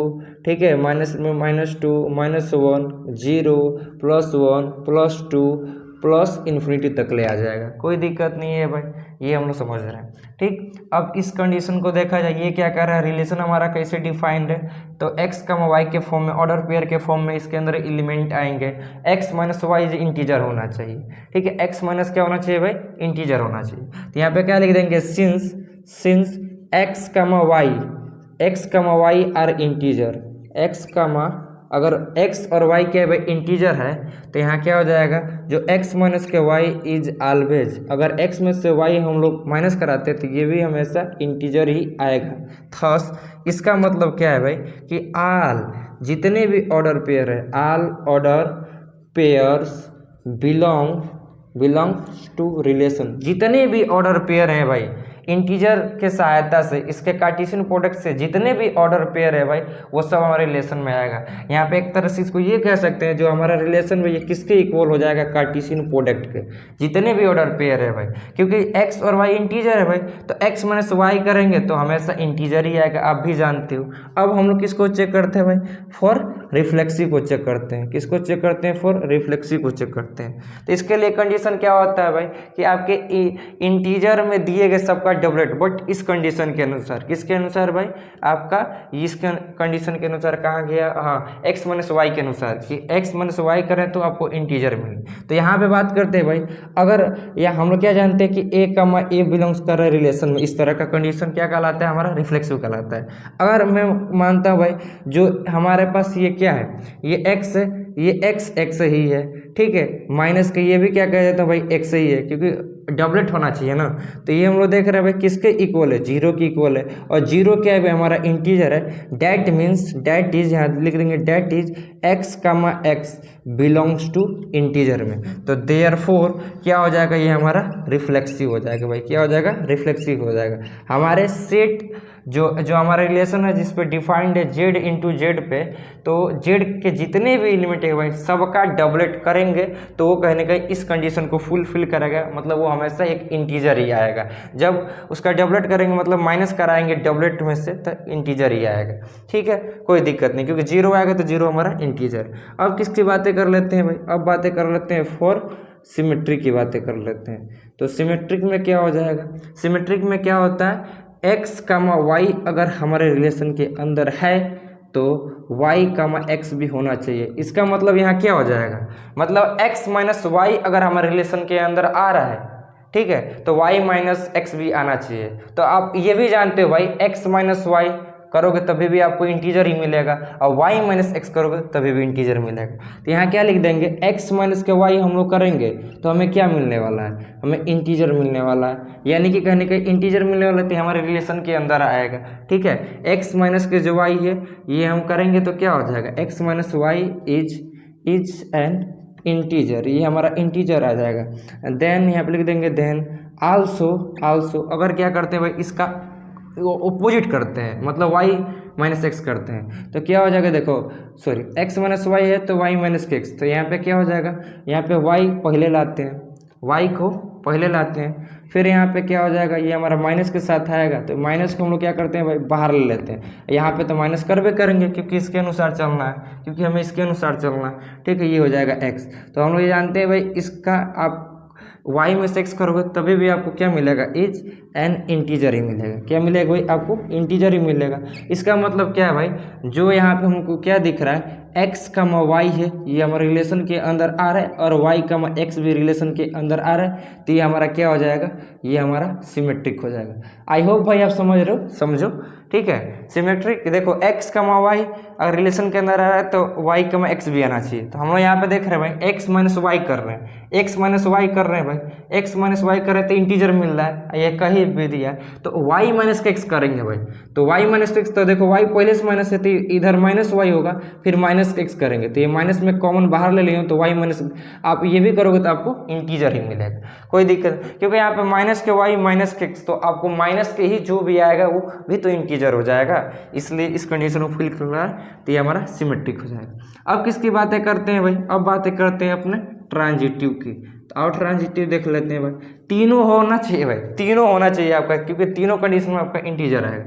ठीक है, माइनस में -2, -1, 0, +1, +2 प्लस इन्फिनिटी तक ले आ जाएगा, कोई दिक्कत नहीं है भाई, ये हम लोग समझ रहे हैं। ठीक, अब इस कंडीशन को देखा जाए, ये क्या कर रहा है, रिलेशन हमारा कैसे डिफाइंड है, तो x, y के फॉर्म में, ऑर्डर पेयर के फॉर्म में इसके अंदर एलिमेंट आएंगे, x - y इंटीजर होना चाहिए। ठीक है, x माइनस क्या होना चाहिए भाई, इंटीजर होना चाहिए। तो यहाँ पे क्या लिख देंगे, since x, y are integer, अगर x और y के भाई इंटीजर है तो यहाँ क्या हो जाएगा, जो x माइनस के y इज ऑलवेज, अगर x में से y हम लोग माइनस कराते हैं तो ये भी हमेशा इंटीजर ही आएगा। थस इसका मतलब क्या है भाई, कि ऑल जितने भी ऑर्डर पेयर है, all order pairs belongs to relation, जितने भी ऑर्डर पेयर हैं भाई इंटीजर के सहायता से, इसके कार्टेशियन प्रोडक्ट से जितने भी ऑर्डर पेयर है भाई वो सब हमारे रिलेशन में आएगा। यहाँ पे एक तरह से इसको ये कह सकते हैं, जो हमारा रिलेशन में ये किसके इक्वल हो जाएगा, कार्टेशियन प्रोडक्ट के, जितने भी ऑर्डर पेयर है भाई, क्योंकि x और y इंटीजर है भाई, तो x माइनस वाई करेंगे तो हमेशा इंटीजर ही आएगा, आप भी जानते हो। अब हम लोग किसको चेक करते हैं भाई, फॉर रिफ्लेक्सिव को चेक करते हैं, किसको चेक करते हैं, फॉर रिफ्लेक्सिव को चेक करते हैं। तो इसके लिए कंडीशन क्या होता है भाई, कि आपके इंटीजर में दिए गए सबका डबलेट, बट इस कंडीशन के अनुसार, किसके अनुसार भाई, आपका इस कंडीशन के अनुसार, कहाँ गया, हाँ x माइनस वाई के अनुसार, कि x माइनस वाई करें तो आपको इंटीजर मिले। तो यहाँ पे बात करते हैं भाई, अगर या हम लोग क्या जानते हैं कि a, बिलोंग्स कर रहा है रिलेशन में, इस तरह का कंडीशन क्या कहलाता है, हमारा रिफ्लेक्सिव कहलाता है। अगर मैं मानता हूँ भाई जो हमारे पास ये क्या है, ये x है, ये x ही है, ठीक है, माइनस के ये भी क्या कह देता हूँ भाई, x ही है, क्योंकि डबलेट होना चाहिए ना। तो ये हम लोग देख रहे हैं भाई किसके इक्वल है, जीरो की इक्वल है, और जीरो क्या है भाई, हमारा इंटीजर है। दैट मीन्स, दैट इज, यहाँ लिख देंगे that is x, belongs to integer में। तो देयरफॉर क्या हो जाएगा, ये हमारा रिफ्लेक्सिव हो जाएगा भाई, क्या हो जाएगा, रिफ्लेक्सिव हो जाएगा। हमारे सेट जो हमारा रिलेशन है जिस पे डिफाइंड है जेड इंटू जेड पे, तो जेड के जितने भी एलिमेंट है भाई सबका डबलेट करेंगे तो वो कहने का इस कंडीशन को फुलफिल करेगा, मतलब वो हमेशा एक इंटीजर ही आएगा। जब उसका डबलेट करेंगे मतलब माइनस कराएंगे डबलेट में से, तो इंटीजर ही आएगा। ठीक है, कोई दिक्कत नहीं, क्योंकि जीरो आएगा तो जीरो हमारा इंटीजर। अब किसकी बातें कर लेते हैं भाई, अब बातें कर लेते हैं फॉर सिमेट्रिक की बातें कर लेते हैं। तो सिमेट्रिक में क्या हो जाएगा, सिमेट्रिक में क्या होता है, x, y अगर हमारे रिलेशन के अंदर है तो y, x भी होना चाहिए। इसका मतलब यहाँ क्या हो जाएगा, मतलब x माइनस वाई अगर हमारे रिलेशन के अंदर आ रहा है, ठीक है, तो y माइनस एक्स भी आना चाहिए। तो आप ये भी जानते हो भाई x माइनस वाई करोगे तभी भी आपको इंटीजर ही मिलेगा, और y माइनस एक्स करोगे तभी भी इंटीजर मिलेगा। तो यहाँ क्या लिख देंगे, x माइनस के y हम लोग करेंगे तो हमें क्या मिलने वाला है, हमें इंटीजर मिलने वाला है, यानी कि कहने के इंटीजर मिलने वाला तो हमारे रिलेशन के अंदर आएगा। ठीक है, x माइनस के जो y है ये हम करेंगे तो क्या हो जाएगा, x minus y is an integer, ये हमारा इंटीजर आ जाएगा। देन यहाँ पे लिख देंगे देन आल्सो अगर क्या करते हैं भाई, इसका ओपोजिट करते हैं, मतलब y माइनस एक्स करते हैं तो क्या हो जाएगा, देखो सॉरी x माइनस वाई है तो y माइनस के एक्स, तो यहाँ पे क्या हो जाएगा, यहाँ पे y पहले लाते हैं, y को पहले लाते हैं, फिर यहाँ पे क्या हो जाएगा, ये हमारा माइनस के साथ आएगा तो माइनस को हम लोग क्या करते हैं भाई, बाहर ले लेते हैं। यहाँ पे तो माइनस करवे करेंगे क्योंकि इसके अनुसार चलना है, क्योंकि हमें इसके अनुसार चलना है। ठीक है, ये हो जाएगा x। तो हम लोग ये जानते हैं भाई, इसका आप y में से x करोगे तभी भी आपको क्या मिलेगा, इज एन इंटीजर ही मिलेगा। क्या मिलेगा भाई, आपको इंटीजर ही मिलेगा। इसका मतलब क्या है भाई, जो यहाँ पे हमको क्या दिख रहा है, x, y है, ये हमारे रिलेशन के अंदर आ रहा है, और y, x भी रिलेशन के अंदर आ रहा है, तो ये हमारा क्या हो जाएगा, ये हमारा सिमेट्रिक हो जाएगा। आई होप भाई आप समझ रहे हो, समझो। ठीक है, सिमेट्रिक देखो x, y अगर रिलेशन के अंदर आ रहा है तो y, x भी आना चाहिए। तो हम लोग यहाँ पे देख रहे हैं भाई x माइनस वाई कर रहे हैं, एक्स माइनस वाई कर रहे हैं भाई, एक्स माइनस वाई कर रहे हैं तो इंटीजर मिल रहा है, ये कहीं भी दिया है तो वाई माइनस का एक्स करेंगे भाई। तो वाई माइनस का एक्स, तो देखो वाई पहले से माइनस है तो इधर माइनस वाई होगा, फिर माइनस का एक्स करेंगे तो ये माइनस में कॉमन बाहर ले लिए तो वाई माइनस, आप ये भी करोगे तो आपको इंटीजर ही मिलेगा, कोई दिक्कत, क्योंकि यहाँ पे माइनस के वाई माइनस के एक्स, तो आपको माइनस के ही जो भी आएगा वो भी तो इंटीजर हो जाएगा, इसलिए इस कंडीशन को फिल कर रहा है तो ये हमारा सिमेट्रिक हो जाएगा। अब किसकी बातें करते हैं भाई, अब बातें करते हैं अपने ट्रांजिटिव की। तो और ट्रांजिटिव देख लेते हैं भाई, तीनों होना चाहिए भाई, तीनों होना चाहिए आपका, क्योंकि तीनों कंडीशन में आपका इंटीजर आएगा।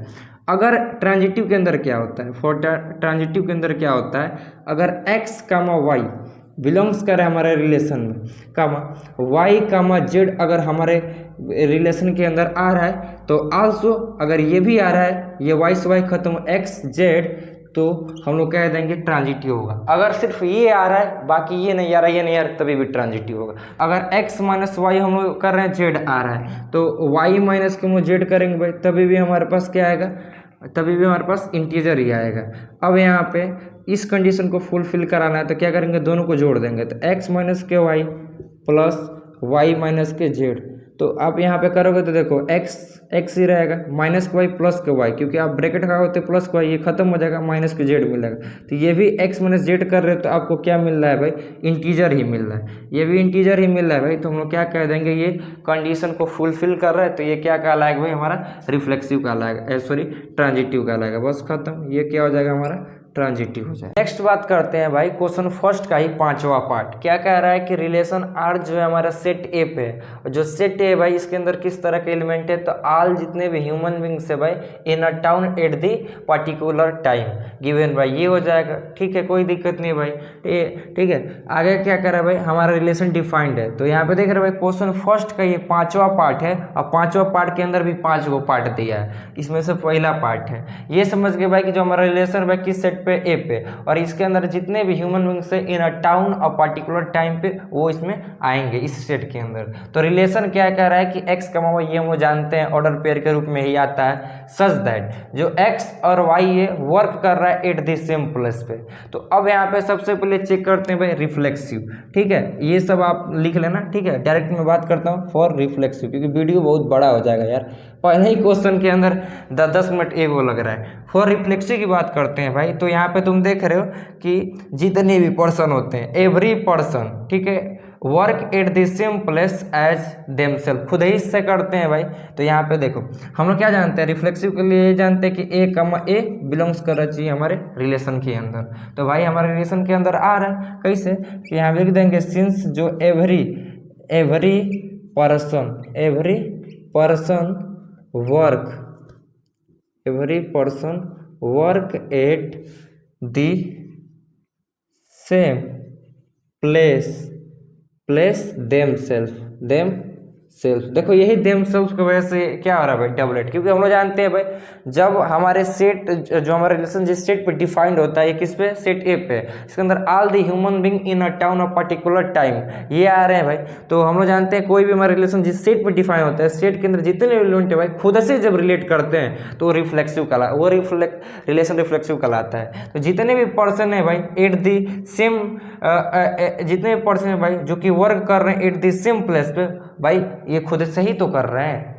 अगर ट्रांजिटिव के अंदर क्या होता है, फॉर ट्रांजिटिव के अंदर क्या होता है, अगर x कामा वाई बिलोंग्स करे हमारे रिलेशन में, कामा वाई कामा जेड अगर हमारे रिलेशन के अंदर आ रहा है, तो आल्सो अगर ये भी आ रहा है, ये वाई से वाई खत्म एक्स जेड, तो हम लोग कह देंगे ट्रांजिटिव होगा। अगर सिर्फ ये आ रहा है बाकी ये नहीं आ रहा है, ये नहीं आ रहा है, तभी भी ट्रांजिटिव होगा। अगर x माइनस वाई हम लोग कर रहे हैं, जेड आ रहा है, तो y माइनस के हम जेड करेंगे भाई, तभी भी हमारे पास क्या आएगा, तभी भी हमारे पास इंटीजर ही आएगा। अब यहाँ पे इस कंडीशन को फुलफिल कराना है तो क्या करेंगे, दोनों को जोड़ देंगे, तो x माइनस के वाई प्लस वाई माइनस के जेड। तो आप यहाँ पे करोगे तो देखो x ही रहेगा, माइनस के वाई प्लस के वाई, क्योंकि आप ब्रैकेट का होते प्लस के वाई, ये खत्म हो जाएगा, माइनस के जेड मिलेगा। तो ये भी x माइनस जेड कर रहे हो तो आपको क्या मिल रहा है भाई, इंटीजर ही मिल रहा है, ये भी इंटीजर ही मिल रहा है भाई। तो हम लोग क्या कह देंगे, ये कंडीशन को फुलफिल कर रहा है, तो ये क्या कहलाएगा भाई, हमारा रिफ्लेक्सिव कहलाएगा, सॉरी ट्रांजिटिव कहलाएगा। बस खत्म, ये क्या हो जाएगा, हमारा ट्रांजिटिव हो जाए। नेक्स्ट बात करते हैं भाई क्वेश्चन फर्स्ट का ही पांचवा पार्ट। क्या कह रहा है कि रिलेशन आर जो है हमारा सेट ए पे है, जो सेट ए भाई इसके अंदर किस तरह के एलिमेंट है, तो आल जितने भी ह्यूमन बींग्स है भाई in a town at the particular time given भाई, ये हो जाएगा, ठीक है, कोई दिक्कत नहीं भाई, ठीक है। आगे क्या कर रहा है भाई, हमारा रिलेशन डिफाइंड है, तो यहाँ पे देख रहे हैं भाई क्वेश्चन फर्स्ट का ये पांचवा पार्ट है, और पांचवा पार्ट के अंदर भी 5 गो पार्ट दिया है, इसमें से पहला पार्ट है, ये समझ गए भाई कि जो हमारा रिलेशन भाई किस सेट पे, ए पे, और इसके अंदर जितने भी ह्यूमन बींग्स है इन अ टाउन और पर्टिकुलर टाइम पे वो इसमें आएंगे इस सेट के अंदर। तो रिलेशन क्या कह रहा है कि x कमा वाई, ये हम जानते हैं ऑर्डर पेयर के रूप में ही आता है, सच दैट जो x और y ये वर्क कर रहा है एट द सेम प्लेस पे। तो अब यहाँ पे सबसे पहले चेक करते हैं भाई रिफ्लेक्सिव, ठीक है, ये सब आप लिख लेना, ठीक है। डायरेक्ट मैं बात करता हूँ फॉर रिफ्लेक्सिव, क्योंकि वीडियो बहुत बड़ा हो जाएगा यार, पहले ही क्वेश्चन के अंदर 10 मिनट एगो लग रहा है। फॉर रिफ्लेक्सिव की बात करते हैं भाई, तो यहाँ पे तुम देख रहे हो कि जितने भी पर्सन होते हैं, एवरी पर्सन, ठीक है, work at the same place as themselves, खुद ही से करते हैं भाई। तो यहाँ पे देखो हम लोग क्या जानते हैं, रिफ्लेक्सिव के लिए जानते हैं कि ए कमा ए बिलोंग्स करना चाहिए हमारे रिलेशन के अंदर। तो भाई हमारे रिलेशन के अंदर आ रहा है कैसे, कि यहाँ लिख देंगे सिंस जो every person work at the same place themselves. देखो यही देमसेल्फ की वजह से क्या हो रहा है भाई, डबलेट, क्योंकि हम लोग जानते हैं भाई जब हमारे सेट जो हमारा रिलेशन जिस सेट पे डिफाइंड होता है, ये किस पे, सेट ए पे, इसके अंदर all the human being in a town of particular time ये आ रहे हैं भाई। तो हम लोग जानते हैं कोई भी हमारा रिलेशन जिस सेट पे डिफाइन होता है, सेट के अंदर जितने एलिमेंट है भाई खुद से जब रिलेट करते हैं तो रिफ्लेक्सिव कहला, वो रिलेशन रिफ्लेक्सिव कहलाता है। तो जितने भी पर्सन है भाई एट दी सेम, जितने भी पर्सन है भाई जो कि वर्क कर रहे हैं एट दी सेम प्लेस पे, भाई ये खुद से ही तो कर रहे हैं,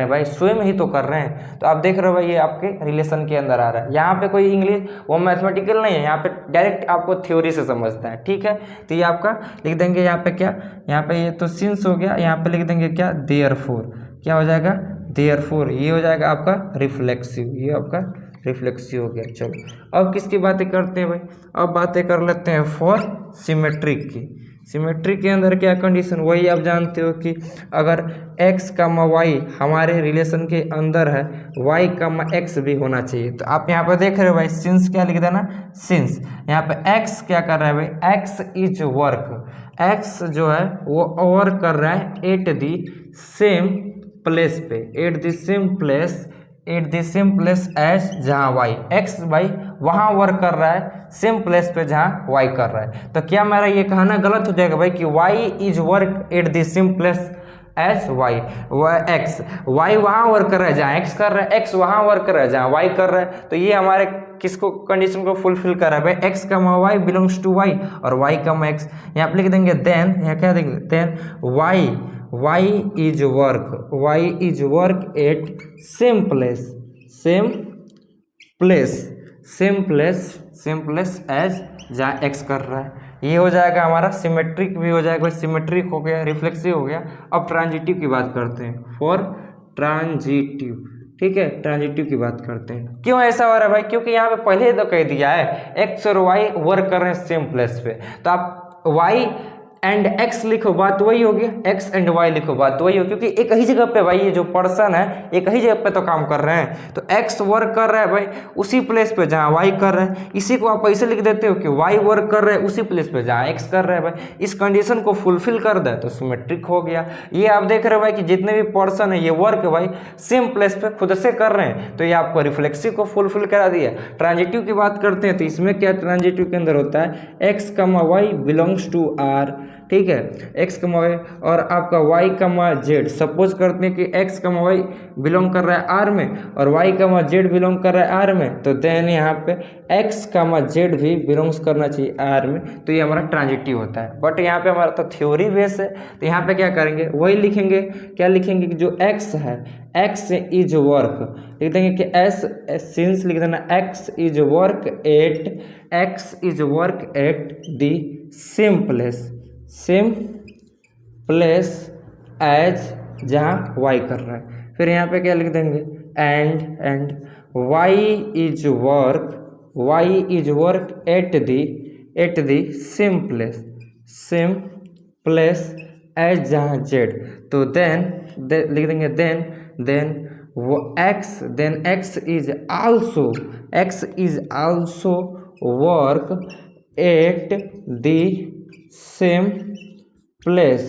भाई स्वयं ही तो कर रहे हैं। तो आप देख रहे हो भाई ये आपके रिलेशन के अंदर आ रहा है। यहाँ पे कोई इंग्लिश वो मैथमेटिकल नहीं है, यहाँ पे डायरेक्ट आपको थ्योरी से समझता है, ठीक है। तो ये आपका लिख देंगे यहाँ पे क्या, यहाँ पे ये तो सिंस हो गया, यहाँ पे लिख देंगे क्या, देयरफॉर, क्या हो जाएगा, देयरफॉर, ये हो जाएगा आपका रिफ्लेक्सिव, ये आपका रिफ्लेक्सिव हो गया। चलो अब किसकी बातें करते हैं भाई, अब बातें कर लेते हैं फॉर सिमेट्रिक की। सिमेट्रिक के अंदर क्या कंडीशन, वही आप जानते हो कि अगर x कामा वाई हमारे रिलेशन के अंदर है, y कामा x भी होना चाहिए। तो आप यहाँ पे देख रहे हो भाई सिंस क्या लिख देना, सिंस यहाँ पे x क्या कर रहा है भाई, x इज वर्क, x जो है वो वर्क कर रहा है एट दी सेम प्लेस पे, at the same place as जहाँ वाई, एक्स भाई वहाँ वर्क कर रहा है सेम प्लेस पे जहाँ वाई कर रहा है। तो क्या मेरा ये कहना गलत हो जाएगा भाई कि y is work at the same place as y, x, y वहाँ वर्क कर रहा है जहाँ एक्स कर रहा है, एक्स वहाँ वर्क कर रहा है जहाँ वाई कर रहा है। तो ये हमारे किसको कंडीशन को फुलफिल कर रहा है भाई, x comma y belongs to y और वाई कमा एक्स। यहाँ पे लिख देंगे देन, यहाँ क्या देंगे then y is work at same place as जहाँ एक्स कर रहा है। ये हो जाएगा हमारा सिमेट्रिक भी हो जाएगा, सिमेट्रिक हो गया, रिफ्लेक्सिव हो गया। अब ट्रांजिटिव की बात करते हैं, फॉर ट्रांजिटिव, ठीक है, ट्रांजिटिव की बात करते हैं। क्यों ऐसा हो रहा है भाई, क्योंकि यहाँ पे पहले तो कह दिया है एक्स और वाई वर्क कर रहे हैं सेम प्लेस पे, तो आप वाई एंड एक्स लिखो बात वही होगी, एक्स एंड वाई लिखो बात वही होगी, क्योंकि एक ही जगह पे भाई ये जो पर्सन है एक ही जगह पे तो काम कर रहे हैं। तो एक्स वर्क कर रहा है भाई उसी प्लेस पे जहाँ वाई कर रहा है, इसी को आप ऐसे लिख देते हो कि वाई वर्क कर रहे हैं उसी प्लेस पे जहाँ एक्स कर रहा है भाई। इस कंडीशन को फुलफिल कर दे तो सिमेट्रिक हो गया। ये आप देख रहे हो भाई कि जितने भी पर्सन है ये वर्क भाई सेम प्लेस पे खुद से कर रहे हैं, तो ये आपको रिफ्लेक्सिव को फुलफिल करा दिया। ट्रांजिटिव की बात करते हैं तो इसमें क्या ट्रांजिटिव के अंदर होता है, x comma y belongs to are, ठीक है, एक्स कमा वाई और आपका वाई कमा जेड। सपोज करते हैं कि एक्स कमा वाई बिलोंग कर रहा है आर में और वाई कमा जेड बिलोंग कर रहा है आर में, तो देन यहाँ पे एक्स कमा जेड भी बिलोंग्स करना चाहिए आर में, तो ये हमारा ट्रांजिटिव होता है। बट यहाँ पे हमारा तो थ्योरी बेस है, तो यहाँ पे क्या करेंगे वही लिखेंगे, क्या लिखेंगे कि जो एक्स है एक्स इज वर्क, लिख देंगे कि एस सिंस लिख देना x is work at the same place as जहाँ वाई कर रहा है। फिर यहाँ पे क्या लिख देंगे and Y is work at the same place as जहाँ जेड। तो देन लिख देंगे then x is also work at the same place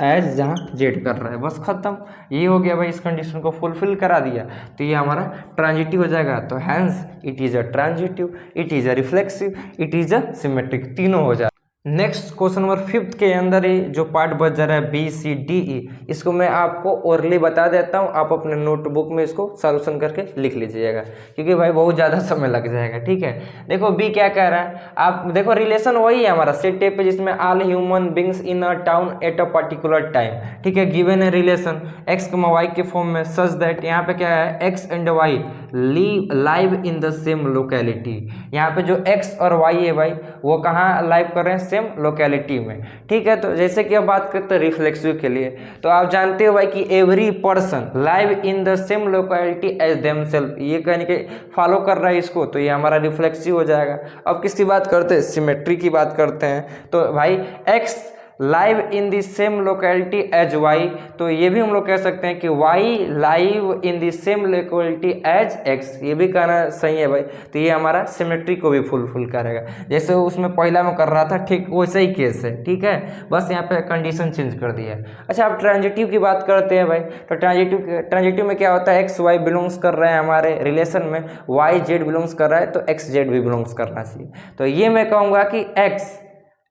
as जहाँ जेड कर रहा है। बस खत्म, ये हो गया भाई, इस कंडीशन को फुलफिल करा दिया तो ये हमारा ट्रांजिटिव हो जाएगा। तो hence it is a transitive, it is a reflexive, it is a symmetric, तीनों हो जाए। नेक्स्ट क्वेश्चन नंबर 5 के अंदर ही जो पार्ट बच जा रहा है बी सी डी ई, इसको मैं आपको ओरली बता देता हूँ, आप अपने नोटबुक में इसको सॉल्यूशन करके लिख लीजिएगा, क्योंकि भाई बहुत ज़्यादा समय लग जाएगा। ठीक है, देखो बी क्या कह रहा है, आप देखो रिलेशन वही है हमारा सेट टाइप पे, जिसमें all human beings in a town at a particular time. ठीक है, गिवन है रिलेशन एक्स वाई के फॉर्म में सच दैट, यहाँ पे क्या है x and y live in the same locality. यहाँ पे जो एक्स और वाई है भाई वो कहाँ लाइव कर रहे हैं, सेम लोकेलिटी में। ठीक है, तो जैसे कि अब बात करते हैं रिफ्लेक्सिव के लिए, तो आप जानते हो भाई कि every person live in the same locality as themselves, ये कहने के फॉलो कर रहा है इसको, तो ये हमारा रिफ्लेक्सिव हो जाएगा। अब किसकी बात करते हैं, सिमेट्री की बात करते हैं। तो भाई x live in the same locality as y, तो ये भी हम लोग कह सकते हैं कि y live in the same locality as x, ये भी कहना सही है भाई। तो ये हमारा सिमेट्री को भी फुलफिल करेगा, जैसे उसमें पहला में कर रहा था ठीक वैसे ही केस है। ठीक है, बस यहाँ पे कंडीशन चेंज कर दिया है। अच्छा, अब ट्रांजिटिव की बात करते हैं भाई। तो ट्रांजिटिव में क्या होता है, एक्स वाई बिलोंग्स कर रहे हैं हमारे रिलेशन में, वाई जेड बिलोंग्स कर रहा है, तो एक्स जेड भी बिलोंग्स करना चाहिए। तो ये मैं कहूँगा कि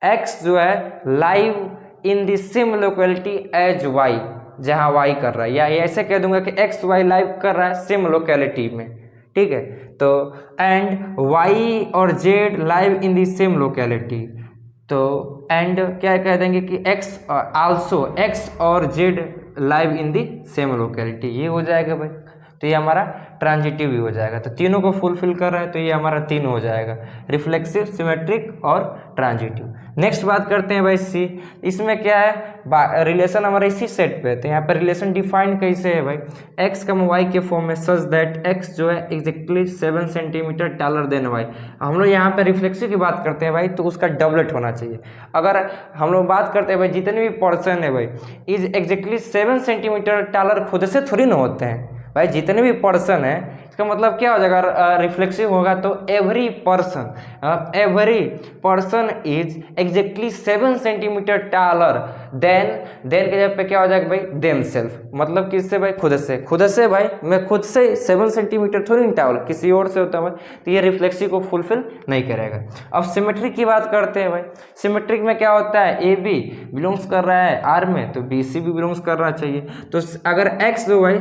एक्स जो है live in the same locality as y, जहाँ वाई कर रहा है, या ऐसे कह दूंगा कि एक्स वाई लाइव कर रहा है सेम लोकेलिटी में। ठीक है, तो एंड वाई और Z live in the same locality, तो एंड क्या कह देंगे कि एक्स आल्सो एक्स और Z live in the same locality, ये हो जाएगा भाई। तो ये हमारा ट्रांजिटिव भी हो जाएगा, तो तीनों को फुलफिल कर रहा है, तो ये हमारा तीन हो जाएगा, रिफ्लेक्सिव, सिमेट्रिक और ट्रांजिटिव। नेक्स्ट बात करते हैं भाई सी, इसमें क्या है रिलेशन हमारा इसी सेट पे है। तो यहाँ पर रिलेशन डिफाइंड कैसे है भाई, एक्स कम वाई के फॉर्म में सच दैट एक्स जो है exactly 7 centimetre taller than y. हम लोग यहाँ पे रिफ्लेक्सिव की बात करते हैं भाई, तो उसका डबलेट होना चाहिए। अगर हम लोग बात करते हैं भाई जितने भी पर्सन है भाई इज एग्जैक्टली 7 सेंटीमीटर टॉलर खुद से थोड़ी ना होते हैं भाई, जितने भी पर्सन है, इसका मतलब क्या हो जाएगा रिफ्लेक्सिव होगा, तो every person is exactly 7 centimetre taller then के जगह पे क्या हो जाएगा भाई, देम सेल्फ, मतलब किससे भाई, खुद से भाई, मैं खुद से 7 सेंटीमीटर थोड़ी नहीं टावल, किसी और से होता है भाई, तो ये रिफ्लेक्सिव को फुलफिल नहीं करेगा। अब सिमेट्रिक की बात करते हैं भाई। सिमेट्रिक में क्या होता है, ए बी बिलोंग्स कर रहा है आर में, तो बी सी भी बिलोंग्स करना चाहिए। तो अगर एक्स जो भाई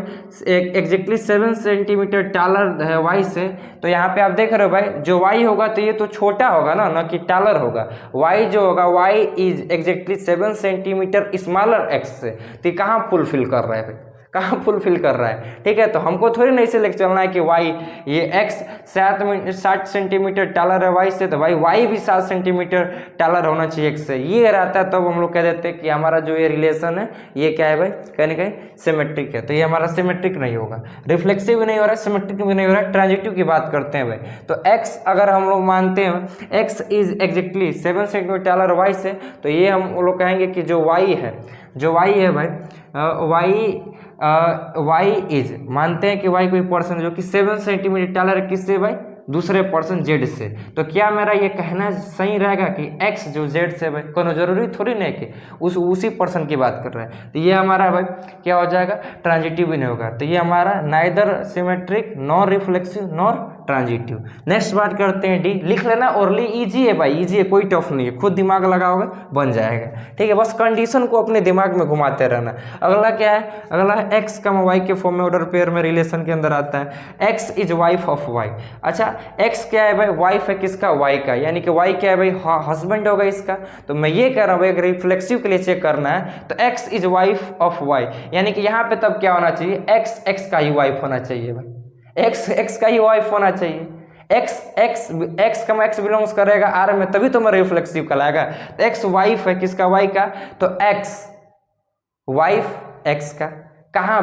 एग्जैक्टली 7 सेंटीमीटर टालर है वाई से, तो यहाँ पे आप देख रहे हो भाई, जो वाई होगा तो ये तो छोटा होगा ना कि टालर होगा। वाई जो होगा, y is exactly 7 centimetre smaller x से, तो कहाँ फुलफिल कर रहा है भाई, कहाँ फुलफिल कर रहा है। ठीक है, तो हमको थोड़ी नहीं से लेकर चलना है कि वाई ये एक्स 60 सेंटीमीटर टालर है वाई से, तो भाई वाई भी 7 सेंटीमीटर टालर होना चाहिए एक्स से, ये रहता है तब हम लोग कह देते हैं कि हमारा जो ये रिलेशन है ये क्या है भाई, कहीं ना कहीं सिमेट्रिक है। तो ये हमारा सिमेट्रिक नहीं होगा, रिफ्लेक्सिव भी नहीं हो रहा है, सिमेट्रिक भी नहीं हो रहा है। ट्रांजिटिव की बात करते हैं भाई, तो एक्स अगर हम लोग मानते हैं x is exactly 7 centimetre taller y से, तो ये हम लोग कहेंगे कि जो वाई है भाई, वाई इज, मानते हैं कि वाई कोई पर्सन जो कि 7 सेंटीमीटर टालर है, किससे भाई, दूसरे पर्सन जेड से। तो क्या मेरा ये कहना सही रहेगा कि एक्स जो जेड से भाई, कोनो जरूरी थोड़ी नहीं कि उसी पर्सन की बात कर रहा है, तो ये हमारा भाई क्या हो जाएगा, ट्रांजिटिव भी नहीं होगा। तो ये हमारा neither symmetric nor reflexive nor transitive. Next बात करते हैं डी, लिख लेना ओरली, इजी है भाई, इजी है, कोई टफ नहीं है, खुद दिमाग लगाओगे बन जाएगा। ठीक है, बस कंडीशन को अपने दिमाग में घुमाते रहना। अगला क्या है, अगला है एक्स कम वाई के फॉर्म में ऑर्डर पेयर में रिलेशन के अंदर आता है, x is wife of y. अच्छा, एक्स क्या है भाई, वाइफ है किसका, वाई का, यानी कि वाई क्या है भाई, हस्बैंड होगा इसका। तो मैं ये कह रहा हूँ भाई, अगर रिफ्लेक्सिव के लिए चेक करना है तो x is wife of y, यानी कि यहाँ पे तब क्या होना चाहिए, एक्स का ही वाइफ होना चाहिए भाई, एक्स का ही वाइफ होना चाहिए। एक्स का एक्स बिलोंग्स करेगा आर में, तभी तो मेरा रिफ्लेक्सिव कहलाएगा। तो एक्स वाइफ है किसका, वाई का, तो एक्स वाइफ एक्स का कहाँ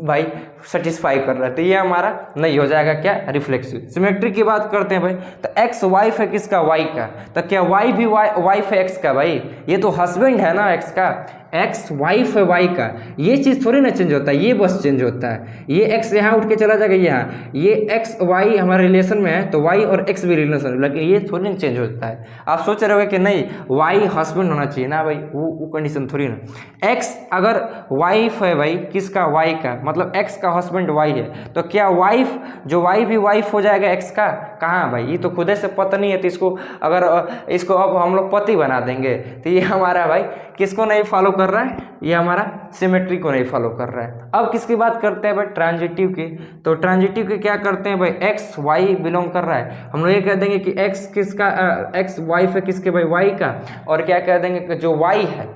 भाई सेटिस्फाई कर रहा है, तो ये हमारा नहीं हो जाएगा क्या, रिफ्लेक्सिव। सिमेट्री की बात करते हैं भाई, तो एक्स वाइफ है किसका, वाई का, तो क्या वाई भी वाइफ है एक्स का भाई, ये तो हस्बैंड है ना एक्स का, एक्स वाइफ है वाई का, ये चीज़ थोड़ी ना चेंज होता है, ये बस चेंज होता है। ये एक्स यहाँ उठ के चला जाएगा यहाँ, ये एक्स वाई हमारे रिलेशन में है तो वाई और एक्स भी रिलेशन है, लेकिन ये थोड़ी ना चेंज होता है। आप सोच रहे हो कि नहीं वाई हस्बैंड होना चाहिए ना भाई, वो कंडीशन थोड़ी ना। एक्स अगर वाइफ है भाई किसका, वाई का, मतलब एक्स का हस्बैंड वाई है, तो क्या वाइफ जो वाई भी वाइफ हो जाएगा एक्स का, कहाँ भाई, ये तो खुदे से पत्नी है, तो इसको अगर इसको अब हम लोग पति बना देंगे, तो ये हमारा भाई किसको नहीं फॉलो कर रहा है, ये हमारा सिमेट्री को नहीं फॉलो कर रहा है। अब किसकी बात करते हैं भाई, ट्रांजिटिव की। तो ट्रांजिटिव के क्या करते हैं भाई, एक्स वाई बिलोंग कर रहा है, हम लोग ये कह देंगे कि एक्स किसका, एक्स वाइफ है किसके भाई, वाई का, और क्या कह देंगे कि जो वाई है,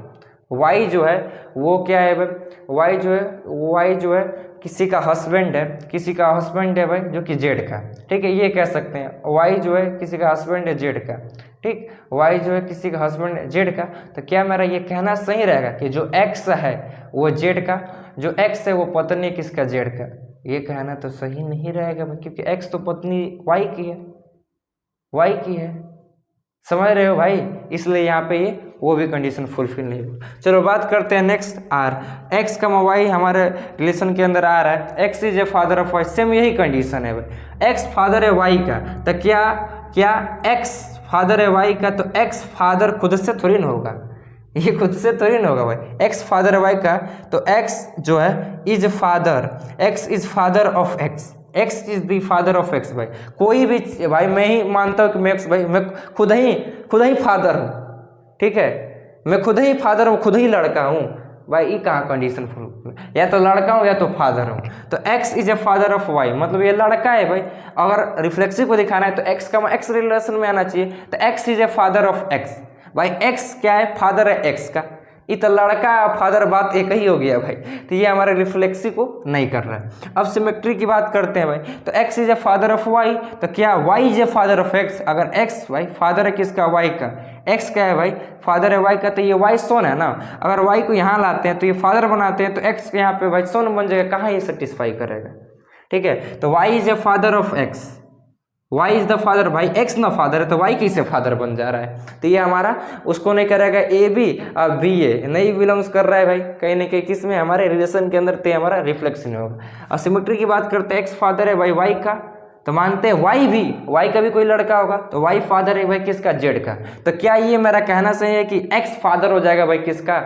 वाई जो है वो क्या है भाई, वाई जो है किसी का हस्बैंड है, किसी का हस्बैंड है भाई जो कि जेड का। ठीक है, ये कह सकते हैं वाई जो है किसी का हस्बैंड है जेड का। ठीक, वाई जो है किसी का हस्बैंड है जेड का, तो क्या मेरा ये कहना सही रहेगा कि जो एक्स है वो जेड का, जो एक्स है वो पत्नी किसका, जेड का। ये कहना तो सही नहीं रहेगा भाई, क्योंकि एक्स तो पत्नी वाई की है, वाई की है, समझ रहे हो भाई, इसलिए यहाँ पे ये वो भी कंडीशन फुलफिल नहीं हो। चलो बात करते हैं नेक्स्ट आर, एक्स का वाई हमारे रिलेशन के अंदर आ रहा है, x is a father of y, same यही कंडीशन है भाई, एक्स फादर है वाई का, तो क्या एक्स फादर है वाई का, तो एक्स फादर खुद से थोड़ी ना होगा, ये खुद से थोड़ी ना होगा भाई, एक्स फादर है वाई का, तो एक्स जो है is father, x is father of x, x is the father of x भाई। कोई भी भाई मैं ही मानता हूँ कि मैं एक्स भाई मैं खुद ही फादर हूँ, ठीक है, मैं खुद ही फादर हूँ, खुद ही लड़का हूँ भाई, ये कहाँ कंडीशन फुल, या तो लड़का हूँ या तो फादर हूँ। तो x is a father of y, मतलब ये लड़का है भाई, अगर रिफ्लेक्सिव को दिखाना है तो एक्स का एक्स रिलेशन में आना चाहिए, तो x is a father of x भाई, एक्स क्या है, फादर है एक्स का, ये तो लड़का फादर बात एक ही हो गया भाई, तो ये हमारे रिफ्लेक्सिव को नहीं कर रहा है। अब सिमेट्री की बात करते हैं भाई, तो x is a father of y, तो क्या y is a father of x, अगर एक्स भाई फादर है किसका, वाई का, एक्स क्या है भाई, फादर है वाई का, तो ये वाई सोन है ना, अगर वाई को यहाँ लाते हैं तो ये फादर बनाते हैं, तो एक्स यहाँ पे भाई सोन बन जाएगा, कहाँ ये सेटिस्फाई करेगा। ठीक है, तो y is a father of x, y is the father भाई, एक्स ना फादर है तो वाई कैसे फादर बन जा रहा है, तो ये हमारा उसको नहीं करेगा, ए बी और बी ए नहीं बिलोंग्स कर रहा है भाई, कहीं ना कहीं किस में हमारे रिलेशन के अंदर, तो हमारा रिफ्लेक्शन होगा। और सिमेट्री की बात करते हैं, एक्स फादर है भाई वाई का, तो मानते हैं वाई का भी कोई लड़का होगा, तो वाई फादर है भाई किसका, जेड का, तो क्या ये मेरा कहना सही है कि एक्स फादर हो जाएगा भाई किसका,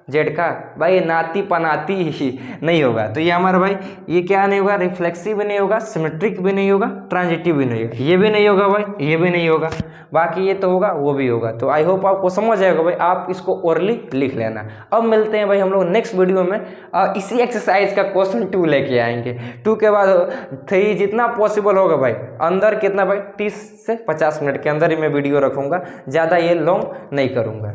जेड का भाई नाती पनाती ही नहीं होगा। तो ये हमारा भाई ये क्या नहीं होगा, रिफ्लेक्सिव भी नहीं होगा, सिमेट्रिक भी नहीं होगा, ट्रांजिटिव भी नहीं होगा, ये भी नहीं होगा भाई, ये भी नहीं होगा, बाकी ये तो होगा वो भी होगा। तो आई होप आपको समझ आएगा भाई, आप इसको ओरली लिख लेना। अब मिलते हैं भाई हम लोग नेक्स्ट वीडियो में, इसी एक्सरसाइज का क्वेश्चन 2 लेके आएंगे। 2 के बाद 3 जितना पॉसिबल होगा भाई, अंदर कितना भाई 30 से 50 मिनट के अंदर ही मैं वीडियो रखूँगा, ज़्यादा ये लॉन्ग नहीं करूँगा।